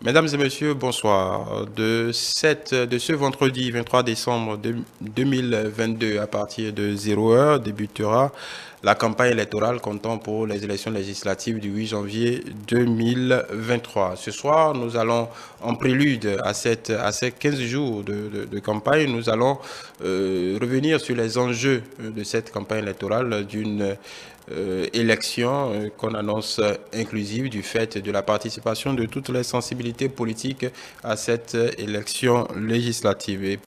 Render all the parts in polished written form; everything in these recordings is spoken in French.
Mesdames et messieurs, bonsoir. De ce vendredi 23 décembre 2022, à partir de 0 heure, débutera la campagne électorale comptant pour les élections législatives du 8 janvier 2023. Ce soir, nous allons, en prélude à ces 15 jours de campagne, nous allons revenir sur les enjeux de cette campagne électorale d'une élection qu'on annonce inclusive du fait de la participation de toutes les sensibilités politiques à cette élection législative. Et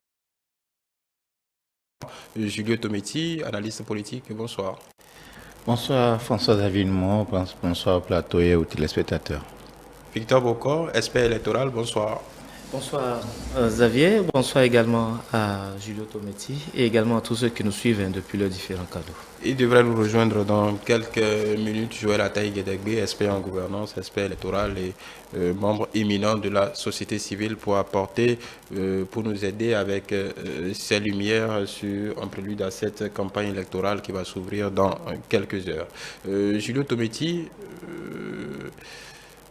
Julio Tometti, analyste politique, bonsoir. Bonsoir François David Mo, bonsoir plateau et aux téléspectateurs. Victor Bocor, expert électoral, bonsoir. Bonsoir Xavier, bonsoir également à Julio Tometti et également à tous ceux qui nous suivent depuis leurs différents canaux. Il devrait nous rejoindre dans quelques minutes Joël Ataï-Guédégbé, expert en gouvernance, expert électoral et membre éminent de la société civile pour apporter, pour nous aider avec ses lumières en prélude à cette campagne électorale qui va s'ouvrir dans quelques heures. Julio Tometti,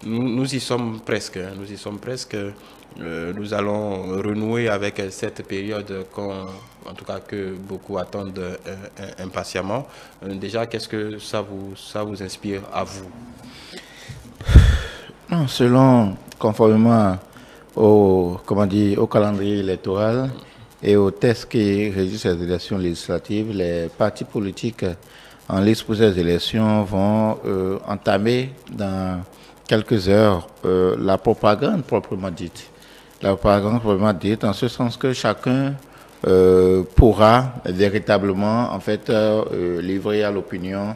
nous y sommes presque. Nous y sommes presque. Nous allons renouer avec cette période en tout cas que beaucoup attendent impatiemment. Déjà, qu'est-ce que ça vous inspire à vous? Conformément au calendrier électoral et aux tests qui régissent les élections législatives, les partis politiques en liste pour ces élections vont entamer dans quelques heures la propagande proprement dite. La propagande proprement dite, en ce sens que chacun pourra véritablement en fait livrer à l'opinion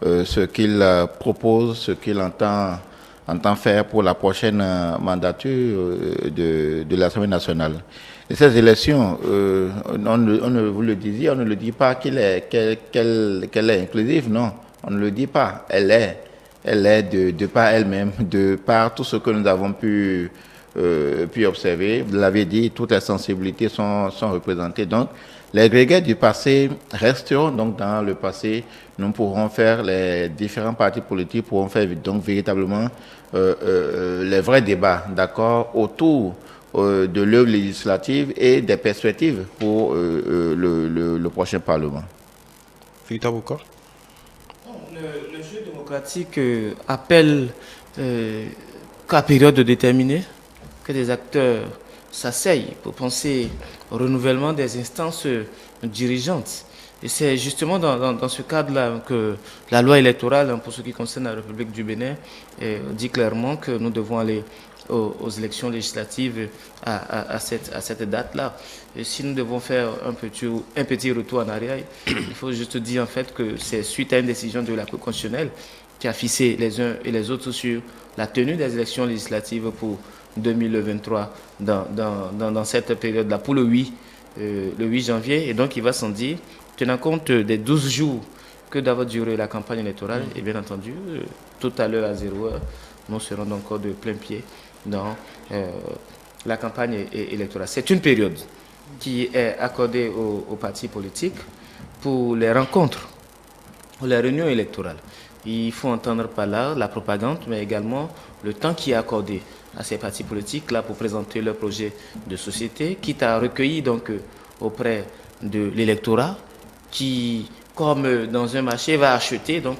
ce qu'il propose, ce qu'il entend faire pour la prochaine mandature de l'Assemblée nationale. Et ces élections, vous le disiez, on ne le dit pas qu'elle est inclusive, non, on ne le dit pas. Elle est de par elle-même, de par tout ce que nous avons pu observer. Vous l'avez dit, toutes les sensibilités sont représentées. Donc, les grégats du passé resteront donc dans le passé. Nous pourrons faire, les différents partis politiques pourront faire donc véritablement les vrais débats, d'accord, autour de l'œuvre législative et des perspectives pour le prochain Parlement. Victor Bouka. Le jeu démocratique appelle qu'à période déterminée, que des acteurs s'asseyent pour penser au renouvellement des instances dirigeantes. Et c'est justement dans ce cadre-là que la loi électorale, pour ce qui concerne la République du Bénin, dit clairement que nous devons aller aux élections législatives à cette date-là. Et si nous devons faire un petit retour en arrière, il faut juste dire en fait que c'est suite à une décision de la Cour constitutionnelle qui a fixé les uns et les autres sur la tenue des élections législatives pour 2023 dans cette période-là, pour le 8 janvier. Et donc, il va sans dire, tenant compte des 12 jours que doit durer la campagne électorale, et bien entendu, tout à l'heure à 0 heure, nous serons donc de plein pied dans la campagne électorale. C'est une période qui est accordée aux partis politiques pour les rencontres, pour les réunions électorales. Il faut entendre par là la propagande, mais également le temps qui est accordé à ces partis politiques là pour présenter leur projet de société, quitte à recueillir donc auprès de l'électorat qui, comme dans un marché, va acheter donc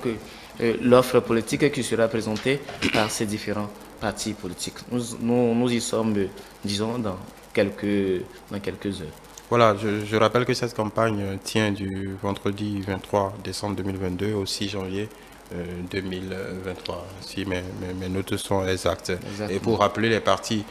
l'offre politique qui sera présentée par ces différents partis politiques. Nous y sommes, disons, dans quelques heures. Voilà, je rappelle que cette campagne tient du vendredi 23 décembre 2022 au 6 janvier 2023, si mes notes sont exactes. Exactement. Et pour rappeler les partis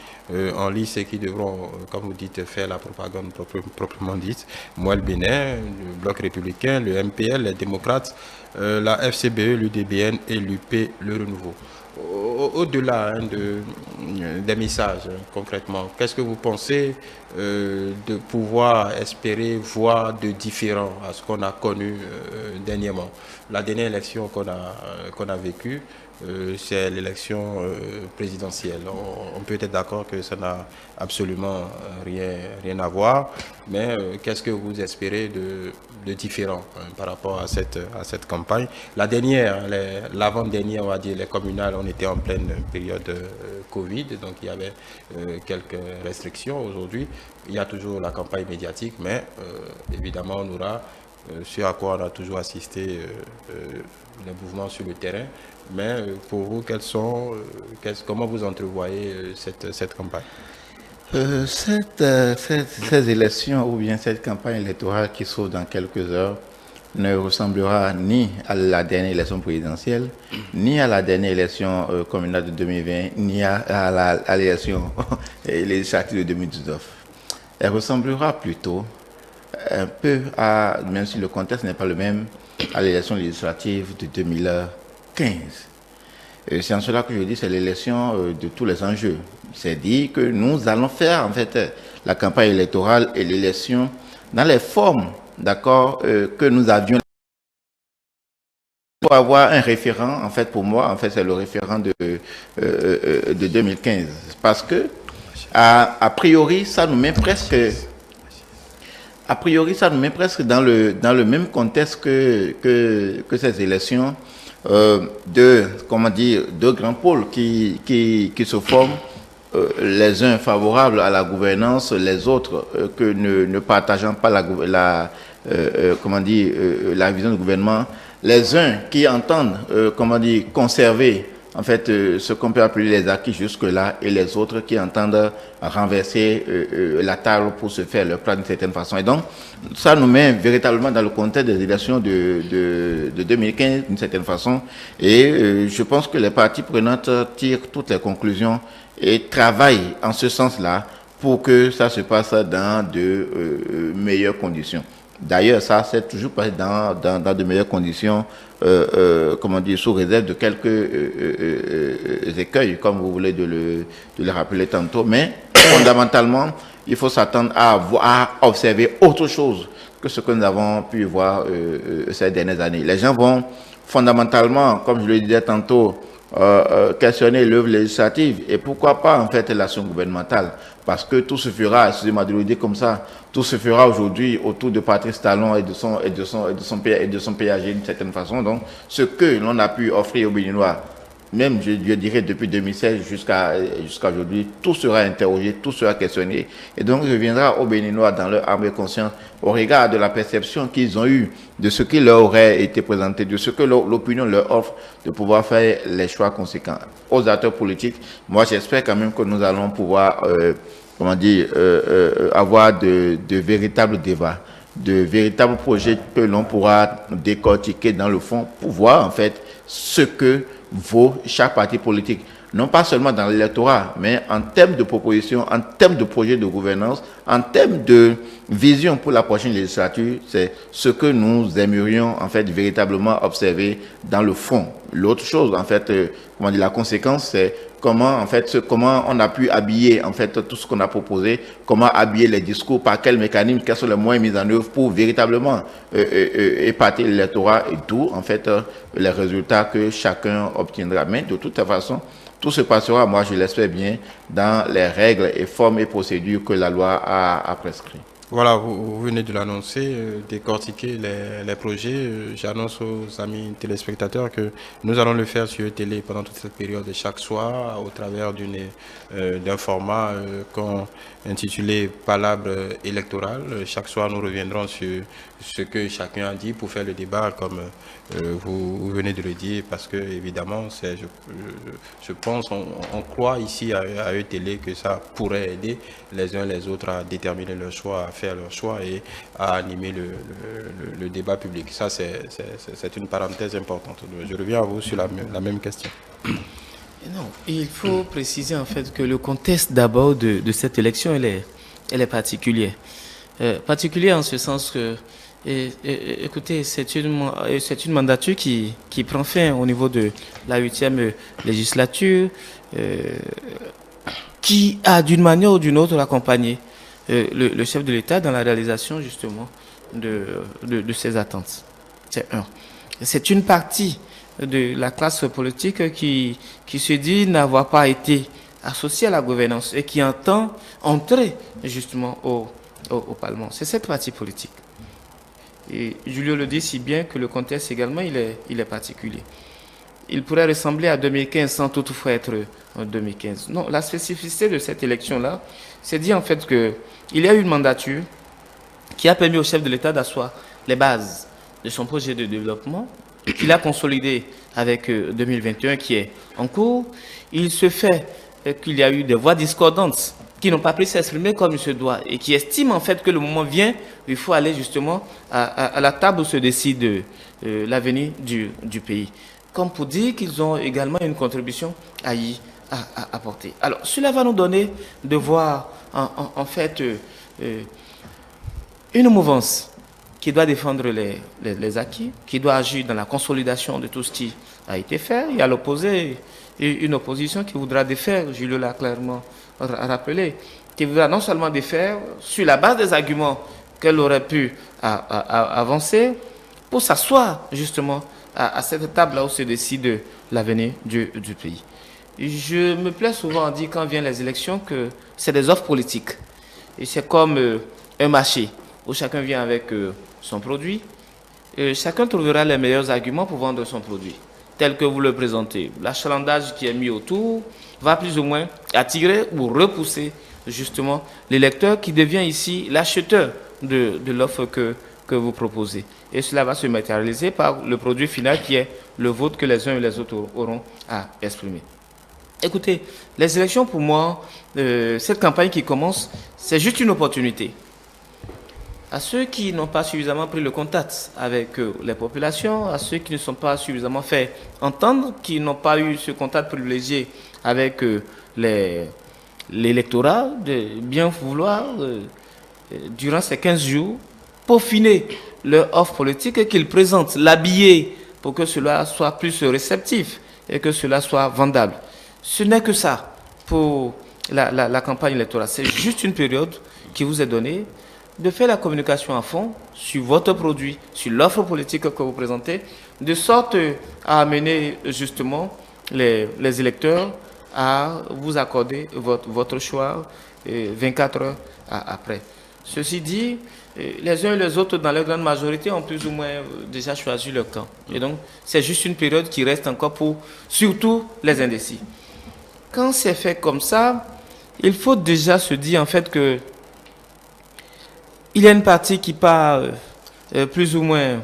en lice et qui devront, comme vous dites, faire la propagande proprement dite, moi le Bénin, le Bloc républicain, le MPL, les démocrates, la FCBE, l'UDBN et l'UP, le Renouveau. Au-delà des messages, concrètement, qu'est-ce que vous pensez de pouvoir espérer voir de différent à ce qu'on a connu dernièrement? La dernière élection qu'on a vécue, c'est l'élection présidentielle. On peut être d'accord que ça n'a absolument rien à voir, mais qu'est-ce que vous espérez de différent par rapport à cette campagne? La dernière, l'avant-dernière, on va dire, les communales, on était en pleine période Covid, donc il y avait quelques restrictions. Aujourd'hui, il y a toujours la campagne médiatique, mais évidemment, on aura ce à quoi on a toujours assisté les mouvements sur le terrain. Mais pour vous, comment vous entrevoyez cette campagne? Ces élections ou bien cette campagne électorale qui s'ouvre dans quelques heures ne ressemblera ni à la dernière élection présidentielle, ni à la dernière élection communale de 2020, ni à l'élection législative de 2019. Elle ressemblera plutôt un peu à, même si le contexte n'est pas le même, à l'élection législative de 2015. C'est en cela que je dis c'est l'élection de tous les enjeux. C'est dit que nous allons faire en fait la campagne électorale et l'élection dans les formes, d'accord, que nous avions. Pour avoir un référent, en fait, pour moi, en fait, c'est le référent de 2015, parce que a priori, ça nous met presque. A priori, ça nous met presque dans le même contexte que ces élections deux grands pôles qui se forment, les uns favorables à la gouvernance, les autres que ne partageant pas la vision du gouvernement, les uns qui entendent conserver en fait ce qu'on peut appeler les acquis jusque-là, et les autres qui entendent renverser la table pour se faire leur plan d'une certaine façon. Et donc, ça nous met véritablement dans le contexte des élections de 2015 d'une certaine façon. Et je pense que les parties prenantes tirent toutes les conclusions et travaillent en ce sens-là pour que ça se passe dans de meilleures conditions. D'ailleurs, ça s'est toujours passé dans de meilleures conditions, sous réserve de quelques écueils, comme vous voulez de le rappeler tantôt. Mais fondamentalement, il faut s'attendre à observer autre chose que ce que nous avons pu voir ces dernières années. Les gens vont fondamentalement, comme je le disais tantôt, questionner l'œuvre législative et pourquoi pas en fait l'action gouvernementale, parce que tout se fera, excusez-moi de le dire comme ça, tout se fera aujourd'hui autour de Patrice Talon et de son PAG d'une certaine façon. Donc ce que l'on a pu offrir aux Béninois, même je dirais depuis 2016 jusqu'à aujourd'hui, tout sera interrogé, tout sera questionné, et donc il reviendra aux Béninois dans leur âme et conscience au regard de la perception qu'ils ont eue de ce qui leur aurait été présenté, de ce que l'opinion leur offre, de pouvoir faire les choix conséquents. Aux acteurs politiques, moi j'espère quand même que nous allons pouvoir avoir de véritables débats, de véritables projets que l'on pourra décortiquer dans le fond pour voir en fait ce que vaut chaque parti politique, non pas seulement dans l'électorat, mais en termes de propositions, en termes de projets de gouvernance, en termes de vision pour la prochaine législature. C'est ce que nous aimerions en fait véritablement observer dans le fond. L'autre chose, en fait, la conséquence, c'est comment on a pu habiller en fait tout ce qu'on a proposé, comment habiller les discours, par quel mécanisme, quels sont les moyens mis en œuvre pour véritablement épater l'électorat, et d'où en fait les résultats que chacun obtiendra. Mais de toute façon, tout se passera, moi je l'espère bien, dans les règles et formes et procédures que la loi a prescrites. Voilà, vous venez de l'annoncer, décortiquer les projets. J'annonce aux amis téléspectateurs que nous allons le faire sur télé pendant toute cette période, chaque soir, au travers d'un format qu'on intitulé Palabre électorale. Chaque soir, nous reviendrons sur ce que chacun a dit pour faire le débat, comme vous venez de le dire, parce que évidemment, je pense, on croit ici à ETélé que ça pourrait aider les uns les autres à déterminer leur choix, à faire leur choix et à animer le débat public. Ça, c'est une parenthèse importante. Je reviens à vous sur la même question. Non, il faut préciser en fait que le contexte d'abord de cette élection, elle est particulière. Particulière en ce sens que, écoutez, c'est une mandature qui prend fin au niveau de la 8e législature, qui a d'une manière ou d'une autre accompagné le chef de l'État dans la réalisation justement de ses attentes. C'est un. C'est une partie de la classe politique qui se dit n'avoir pas été associée à la gouvernance et qui entend entrer justement au Parlement. C'est cette partie politique. Et Julio le dit si bien que le contexte également, il est particulier. Il pourrait ressembler à 2015 sans toutefois être en 2015. Non, la spécificité de cette élection-là, c'est dit en fait qu'il y a eu une mandature qui a permis au chef de l'État d'asseoir les bases de son projet de développement, qu'il a consolidé avec 2021 qui est en cours. Il se fait qu'il y a eu des voix discordantes qui n'ont pas pu s'exprimer comme il se doit et qui estiment en fait que le moment vient où il faut aller justement à la table où se décide l'avenir du pays. Comme pour dire qu'ils ont également une contribution à y apporter. Alors, cela va nous donner de voir en fait une mouvance qui doit défendre les acquis, qui doit agir dans la consolidation de tout ce qui a été fait. Il y a l'opposé, une opposition qui voudra défaire, Julio l'a clairement rappelé, qui voudra non seulement défaire sur la base des arguments qu'elle aurait pu avancer pour s'asseoir justement à cette table-là où se décide l'avenir du pays. Je me plais souvent à dire quand viennent les élections que c'est des offres politiques. Et c'est comme un marché où chacun vient avec son produit. Et chacun trouvera les meilleurs arguments pour vendre son produit, tel que vous le présentez. L'achalandage qui est mis autour va plus ou moins attirer ou repousser justement l'électeur qui devient ici l'acheteur de l'offre que vous proposez. Et cela va se matérialiser par le produit final qui est le vôtre que les uns et les autres auront à exprimer. Écoutez, les élections pour moi, cette campagne qui commence, c'est juste une opportunité. À ceux qui n'ont pas suffisamment pris le contact avec les populations, à ceux qui ne sont pas suffisamment fait entendre, qui n'ont pas eu ce contact privilégié avec l'électorat, de bien vouloir, durant ces 15 jours, peaufiner leur offre politique et qu'ils présentent, l'habiller pour que cela soit plus réceptif et que cela soit vendable. Ce n'est que ça pour la campagne électorale. C'est juste une période qui vous est donnée de faire la communication à fond sur votre produit, sur l'offre politique que vous présentez, de sorte à amener justement les électeurs à vous accorder votre choix 24 heures après. Ceci dit, les uns et les autres, dans leur grande majorité, ont plus ou moins déjà choisi leur camp. Et donc, c'est juste une période qui reste encore pour surtout les indécis. Quand c'est fait comme ça, il faut déjà se dire en fait que il y a une partie qui part plus ou moins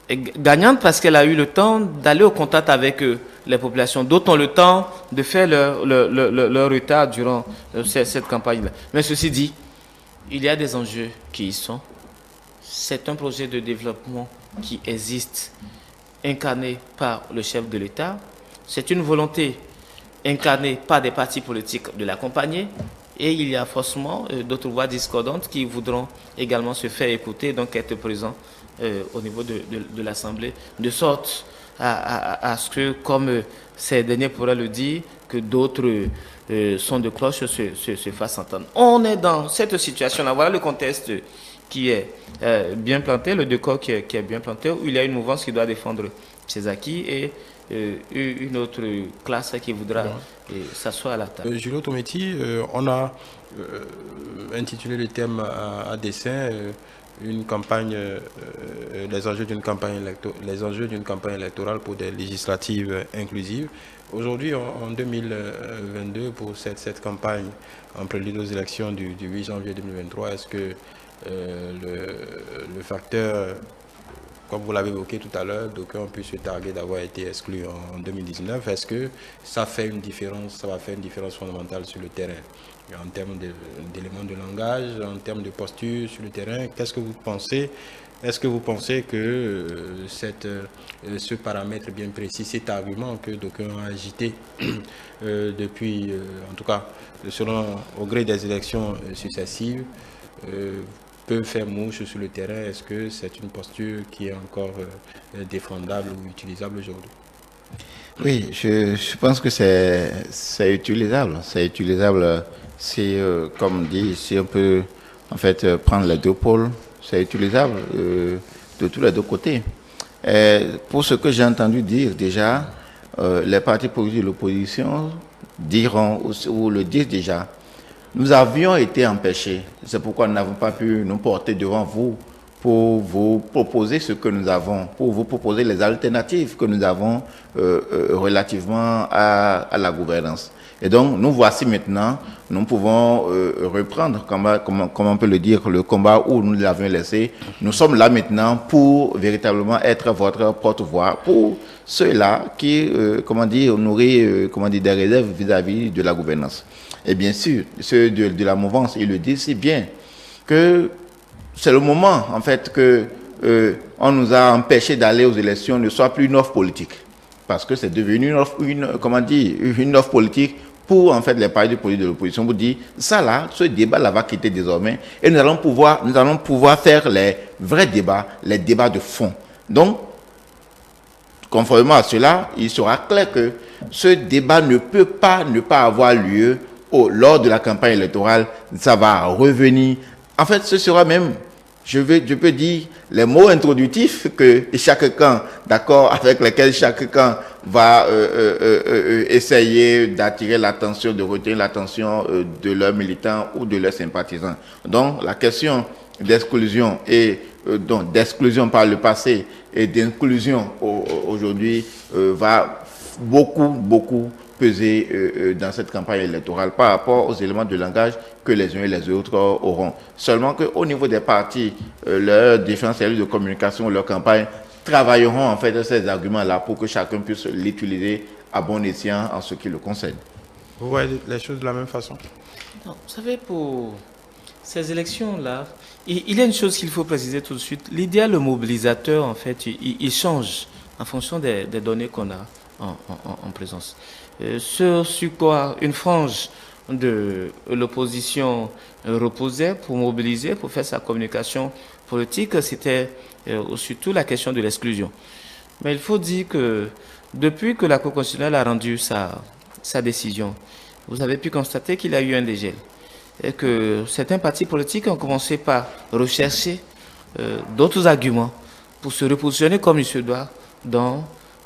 gagnante parce qu'elle a eu le temps d'aller au contact avec les populations. D'autres ont le temps de faire leur retard durant cette campagne-là. Mais ceci dit, il y a des enjeux qui y sont. C'est un projet de développement qui existe, incarné par le chef de l'État. C'est une volonté incarnée par des partis politiques de l'accompagner. Et il y a forcément d'autres voix discordantes qui voudront également se faire écouter, donc être présents au niveau de l'Assemblée, de sorte à ce que, comme ces derniers pourraient le dire, que d'autres sons de cloche se fassent entendre. On est dans cette situation-là. Voilà le contexte qui est bien planté, le décor qui est bien planté, où il y a une mouvance qui doit défendre ses acquis et une autre classe qui voudra s'asseoir à la table. Julio Tometi, on a intitulé le thème à dessein une campagne, les enjeux d'une campagne électorale pour des législatives inclusives. Aujourd'hui, en 2022, pour cette campagne en prélude aux élections du 8 janvier 2023, est-ce que le facteur, comme vous l'avez évoqué tout à l'heure, d'aucuns ont pu se targuer d'avoir été exclus en 2019. Est-ce que ça fait une différence, ça va faire une différence fondamentale sur le terrain, en termes d'éléments de langage, en termes de posture sur le terrain? Qu'est-ce que vous pensez? Est-ce que vous pensez que ce paramètre bien précis, cet argument que d'aucuns ont agité depuis, en tout cas, au gré des élections successives, peut faire mouche sur le terrain? Est-ce que c'est une posture qui est encore défendable ou utilisable aujourd'hui? Oui, je pense que c'est utilisable. C'est utilisable si, comme dit, si on peut en fait prendre les deux pôles, c'est utilisable de tous les deux côtés. Pour ce que j'ai entendu dire déjà, les partis politiques de l'opposition diront ou le disent déjà. Nous avions été empêchés. C'est pourquoi nous n'avons pas pu nous porter devant vous pour vous proposer ce que nous avons, pour vous proposer les alternatives que nous avons relativement à la gouvernance. Et donc, nous voici maintenant, nous pouvons reprendre, comment on peut le dire, le combat où nous l'avions laissé. Nous sommes là maintenant pour véritablement être votre porte-voix pour ceux-là qui, nourrissent des réserves vis-à-vis de la gouvernance. Et bien sûr, ceux de la mouvance, ils le disent si bien que c'est le moment, en fait, que on nous a empêchés d'aller aux élections ne soit plus une offre politique. Parce que c'est devenu une offre politique pour, en fait, les partis politiques de l'opposition. Vous dites, ça là, ce débat-là va quitter désormais et nous allons pouvoir faire les vrais débats, les débats de fond. Donc, conformément à cela, il sera clair que ce débat ne peut pas ne pas avoir lieu lors de la campagne électorale. Ça va revenir. En fait, ce sera même, je peux dire, les mots introductifs que chaque camp, d'accord, avec lesquels chaque camp va essayer d'attirer l'attention, de retenir l'attention de leurs militants ou de leurs sympathisants. Donc, la question d'exclusion et donc d'exclusion par le passé et d'inclusion aujourd'hui va beaucoup peser dans cette campagne électorale par rapport aux éléments de langage que les uns et les autres auront. Seulement qu'au niveau des partis, leurs différents services de communication, leur campagne, travailleront en fait ces arguments-là pour que chacun puisse l'utiliser à bon escient en ce qui le concerne. Vous voyez les choses de la même façon? Non, vous savez, pour ces élections-là, il y a une chose qu'il faut préciser tout de suite. L'idéal mobilisateur, en fait, il change en fonction des données qu'on a en présence. Ce sur quoi une frange de l'opposition reposait pour mobiliser, pour faire sa communication politique, c'était surtout la question de l'exclusion. Mais il faut dire que depuis que la Cour constitutionnelle a rendu sa décision, vous avez pu constater qu'il y a eu un dégel et que certains partis politiques ont commencé par rechercher d'autres arguments pour se repositionner comme il se doit dans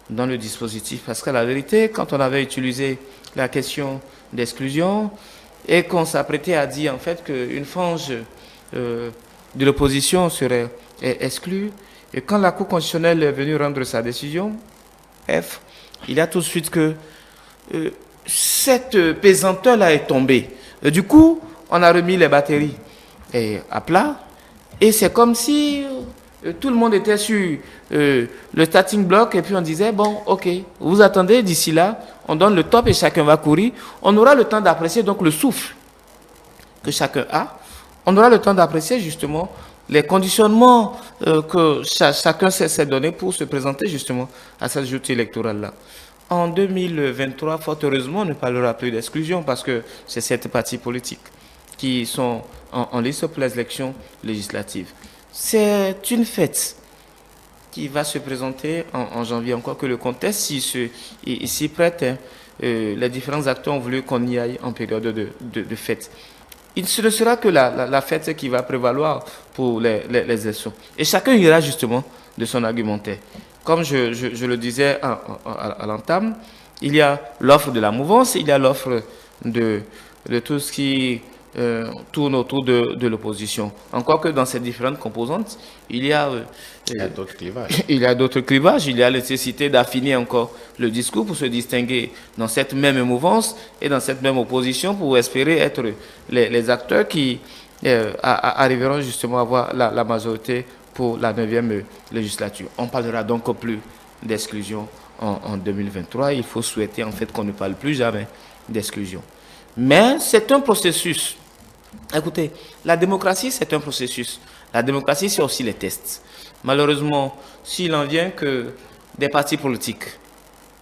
le dispositif. Parce qu'à la vérité, quand on avait utilisé la question d'exclusion et qu'on s'apprêtait à dire en fait qu'une frange de l'opposition serait exclue, et quand la Cour constitutionnelle est venue rendre sa décision, il y a tout de suite que cette pesanteur-là est tombée. Du coup, on a remis les batteries à plat, et c'est comme si tout le monde était sur le starting block, et puis on disait, bon, ok, vous attendez, d'ici là, on donne le top et chacun va courir. On aura le temps d'apprécier donc le souffle que chacun a. On aura le temps d'apprécier justement les conditionnements que chacun s'est donné pour se présenter justement à cette joute électorale-là. En 2023, fort heureusement, on ne parlera plus d'exclusion parce que c'est cette partie politique qui sont en liste pour les élections législatives. C'est une fête qui va se présenter en janvier, encore que le contexte s'y prête. Les différents acteurs ont voulu qu'on y aille en période de fête. Ce ne sera que la fête qui va prévaloir pour les élections. Et chacun ira justement de son argumentaire. Comme je le disais à l'entame, il y a l'offre de la mouvance, il y a l'offre de tout ce qui tourne autour de l'opposition. Encore que dans ces différentes composantes, il y a d'autres clivages. Il y a d'autres clivages, il y a la nécessité d'affiner encore le discours pour se distinguer dans cette même mouvance et dans cette même opposition pour espérer être les acteurs qui arriveront justement à avoir la majorité pour la 9e législature. On parlera donc plus d'exclusion en 2023. Il faut souhaiter en fait qu'on ne parle plus jamais d'exclusion. Mais c'est un processus. Écoutez, la démocratie, c'est un processus. La démocratie, c'est aussi les tests. Malheureusement, s'il en vient que des partis politiques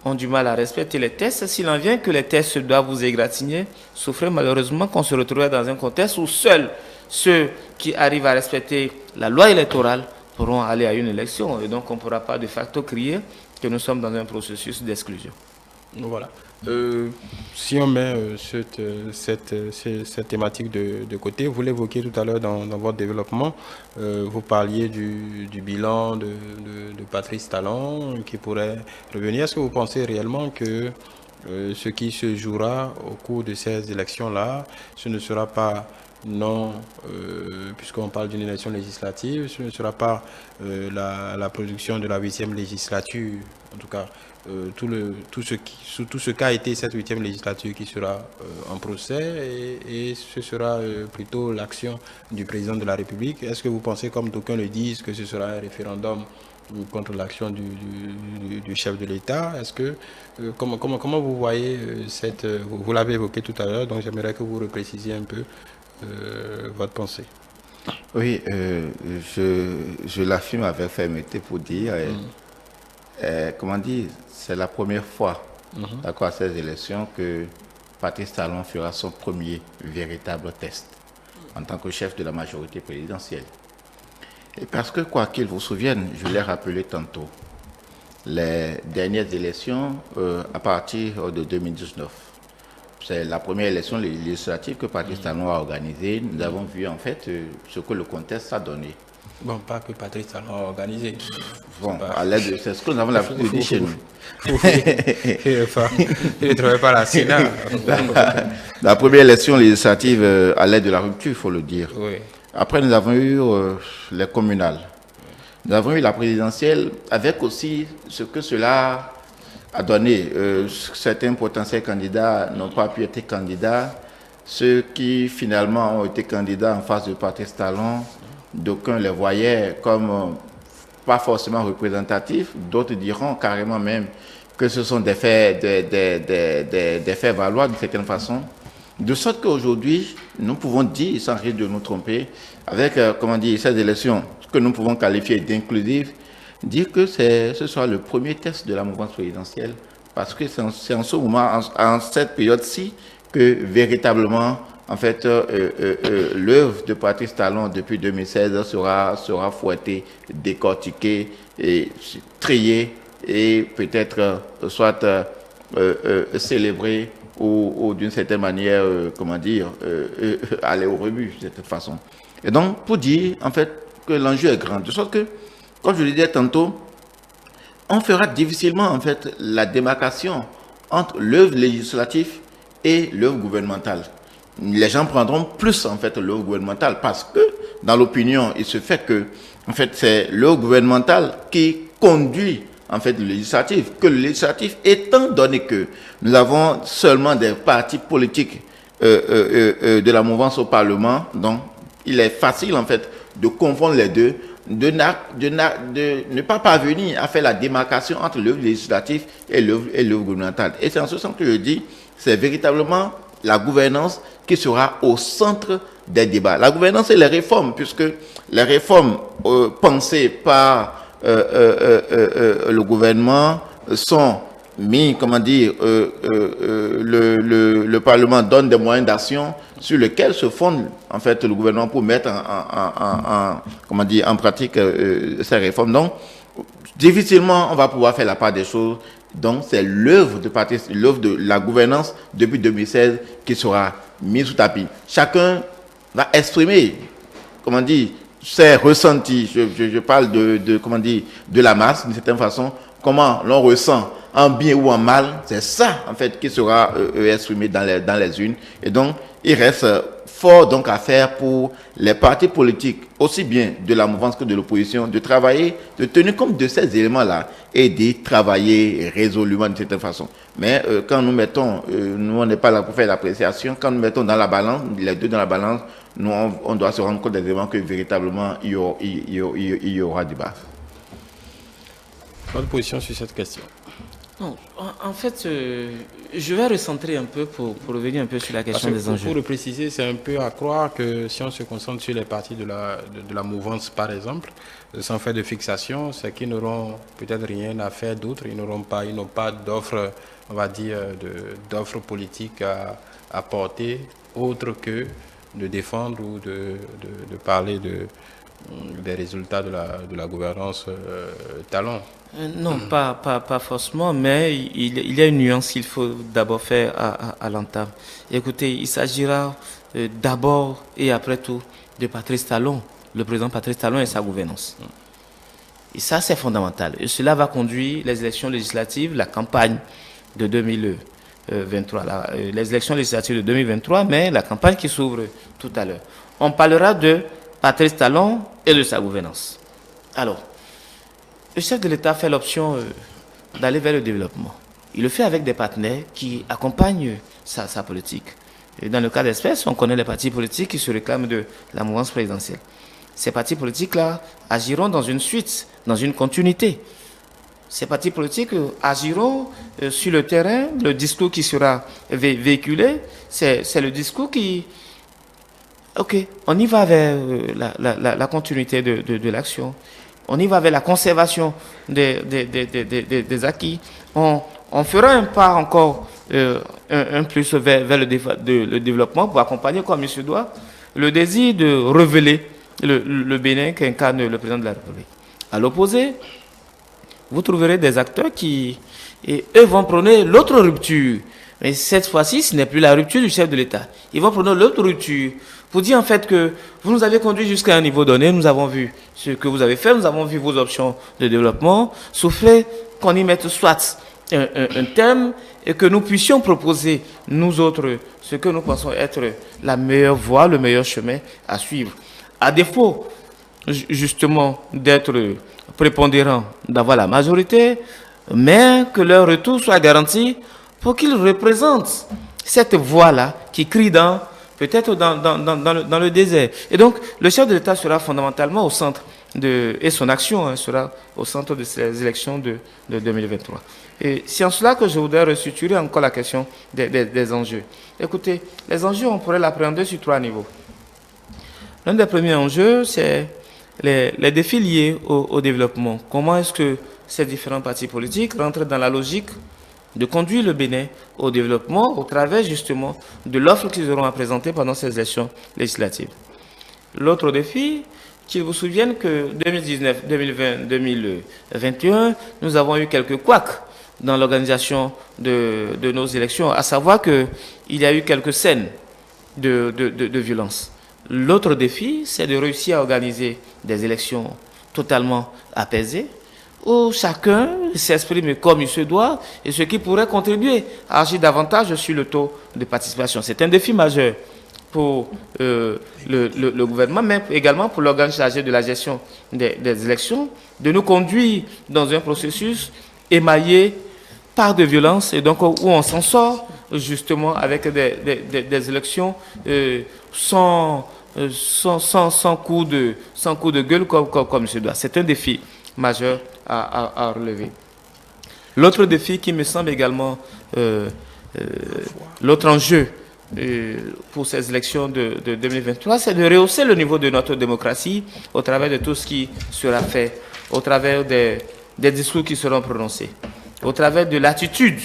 ont du mal à respecter les tests, s'il en vient que les tests doivent vous égratigner, souffrez malheureusement qu'on se retrouve dans un contexte où seuls ceux qui arrivent à respecter la loi électorale pourront aller à une élection. Et donc, on ne pourra pas de facto crier que nous sommes dans un processus d'exclusion. Voilà. Si on met cette thématique de côté, vous l'évoquiez tout à l'heure dans votre développement, vous parliez du bilan de Patrice Talon qui pourrait revenir. Est-ce que vous pensez réellement que ce qui se jouera au cours de ces élections-là, ce ne sera pas non, puisqu'on parle d'une élection législative, ce ne sera pas la production de la 8e législature, en tout cas, tout ce qu'a été cette 8e législature qui sera en procès et ce sera plutôt l'action du président de la République. Est-ce que vous pensez, comme d'aucuns le disent, que ce sera un référendum contre l'action du chef de l'État? Est-ce que comment vous voyez vous l'avez évoqué tout à l'heure, donc j'aimerais que vous reprécisiez un peu votre pensée. Oui, je l'affirme avec fermeté pour dire, comment dire, c'est la première fois, d'accord, à ces élections que Patrice Talon fera son premier véritable test en tant que chef de la majorité présidentielle. Et parce que, quoi qu'il vous souvienne, je l'ai rappelé tantôt, les dernières élections à partir de 2019, c'est la première élection législative que Patrice Talon a organisée. Nous avons vu en fait ce que le contexte a donné. Bon, pas que Patrice Talon a organisé. Bon, à l'aide, c'est ce que nous avons l'habitude de dire chez nous. Il ne travaille pas à la Sénat. La première élection législative à l'aide de la rupture, il faut le dire. Oui. Après, nous avons eu les communales. Nous avons eu la présidentielle avec aussi ce que cela a donné. Certains potentiels candidats n'ont pas pu être candidats. Ceux qui finalement ont été candidats en face de Patrice Talon, d'aucuns les voyaient comme pas forcément représentatifs. D'autres diront carrément même que ce sont des faits, des faits valoir d'une certaine façon. De sorte qu'aujourd'hui, nous pouvons dire, sans risque de nous tromper, avec comment dire, ces élections que nous pouvons qualifier d'inclusives, dire que ce soit le premier test de la mouvance présidentielle, parce que c'est en ce moment, en cette période-ci, que véritablement, en fait, l'œuvre de Patrice Talon depuis 2016 sera fouettée, décortiquée, et triée, et peut-être soit célébrée ou d'une certaine manière, comment dire, aller au rebut de cette façon. Et donc, pour dire, en fait, que l'enjeu est grand. De sorte que, comme je le disais tantôt, on fera difficilement, en fait, la démarcation entre l'œuvre législative et l'œuvre gouvernementale. Les gens prendront plus, en fait, l'œuvre gouvernementale parce que, dans l'opinion, il se fait que, en fait, c'est l'œuvre gouvernementale qui conduit en fait, le législatif, que le législatif, étant donné que nous avons seulement des partis politiques de la mouvance au Parlement, donc il est facile, en fait, de confondre les deux, de ne pas parvenir à faire la démarcation entre l'œuvre législative et l'œuvre gouvernementale. Et c'est en ce sens que je dis, c'est véritablement la gouvernance qui sera au centre des débats. La gouvernance et les réformes, puisque les réformes pensées par le gouvernement sont mis, comment dire, le Parlement donne des moyens d'action sur lesquels se fonde en fait le gouvernement pour mettre comment dire, en pratique ces réformes. Donc, difficilement on va pouvoir faire la part des choses. Donc, c'est l'œuvre de la gouvernance depuis 2016 qui sera mise sous tapis. Chacun va exprimer, comment dire, c'est ressenti, je parle comment dire, de la masse, d'une certaine façon, comment l'on ressent en bien ou en mal, c'est ça, en fait, qui sera exprimé dans les urnes. Et donc, il reste fort donc à faire pour les partis politiques, aussi bien de la mouvance que de l'opposition, de travailler, de tenir compte de ces éléments-là et d'y travailler résolument d'une certaine façon. Mais quand nous mettons, nous on n'est pas là pour faire l'appréciation, quand nous mettons dans la balance, les deux dans la balance, nous on doit se rendre compte des éléments que véritablement il y aura débat. Votre position sur cette question? Non, en fait, je vais recentrer un peu pour revenir un peu sur la question des enjeux. Pour le préciser, c'est un peu à croire que si on se concentre sur les partis de la mouvance, par exemple, sans faire de fixation, c'est qu'ils n'auront peut-être rien à faire d'autre. Ils n'ont pas d'offres, on va dire, d'offres politiques à porter, autre que de défendre ou de parler des résultats de la gouvernance Talon. Non, pas forcément, mais il y a une nuance qu'il faut d'abord faire à l'entame. Écoutez, il s'agira d'abord et après tout de Patrice Talon, le président Patrice Talon et sa gouvernance. Et ça, c'est fondamental. Et cela va conduire les élections législatives, la campagne de 2023, les élections législatives de 2023, mais la campagne qui s'ouvre tout à l'heure. On parlera de Patrice Talon et de sa gouvernance. Alors, le chef de l'État fait l'option d'aller vers le développement. Il le fait avec des partenaires qui accompagnent sa politique. Et dans le cas d'espèce, on connaît les partis politiques qui se réclament de la mouvance présidentielle. Ces partis politiques-là agiront dans une suite, dans une continuité. Ces partis politiques agiront sur le terrain. Le discours qui sera véhiculé, c'est le discours qui... Ok, on y va vers la continuité de l'action. On y va vers la conservation des acquis. On fera un pas encore, un plus vers le développement pour accompagner, comme il se doit, le désir de révéler le Bénin qu'incarne le président de la République. À l'opposé, vous trouverez des acteurs qui, eux, vont prôner l'autre rupture. Mais cette fois-ci, ce n'est plus la rupture du chef de l'État. Ils vont prôner l'autre rupture pour dire en fait que vous nous avez conduit jusqu'à un niveau donné, nous avons vu ce que vous avez fait, nous avons vu vos options de développement, soufflez qu'on y mette soit un thème et que nous puissions proposer, nous autres, ce que nous pensons être la meilleure voie, le meilleur chemin à suivre. À défaut, justement, d'être prépondérant, d'avoir la majorité, mais que leur retour soit garanti pour qu'ils représentent cette voie-là qui crie peut-être dans le désert. Et donc, le chef de l'État sera fondamentalement au centre et son action sera au centre de ces élections de 2023. Et c'est en cela que je voudrais restructurer encore la question des enjeux. Écoutez, les enjeux, on pourrait l'appréhender sur 3 niveaux. L'un des premiers enjeux, c'est les défis liés au développement. Comment est-ce que ces différents partis politiques rentrent dans la logique de conduire le Bénin au développement au travers justement de l'offre qu'ils auront à présenter pendant ces élections législatives. L'autre défi, qu'ils vous souviennent que 2019, 2020, 2021, nous avons eu quelques couacs dans l'organisation de nos élections, à savoir qu'il y a eu quelques scènes de violence. L'autre défi, c'est de réussir à organiser des élections totalement apaisées, où chacun s'exprime comme il se doit et ce qui pourrait contribuer à agir davantage sur le taux de participation. C'est un défi majeur pour le gouvernement, mais également pour l'organe chargé de la gestion des élections, de nous conduire dans un processus émaillé par de violence et donc où on s'en sort justement avec des élections sans coup de gueule comme il se doit. C'est un défi majeur à relever. L'autre défi qui me semble également l'autre enjeu pour ces élections de 2023, c'est de rehausser le niveau de notre démocratie au travers de tout ce qui sera fait, au travers des discours qui seront prononcés, au travers de l'attitude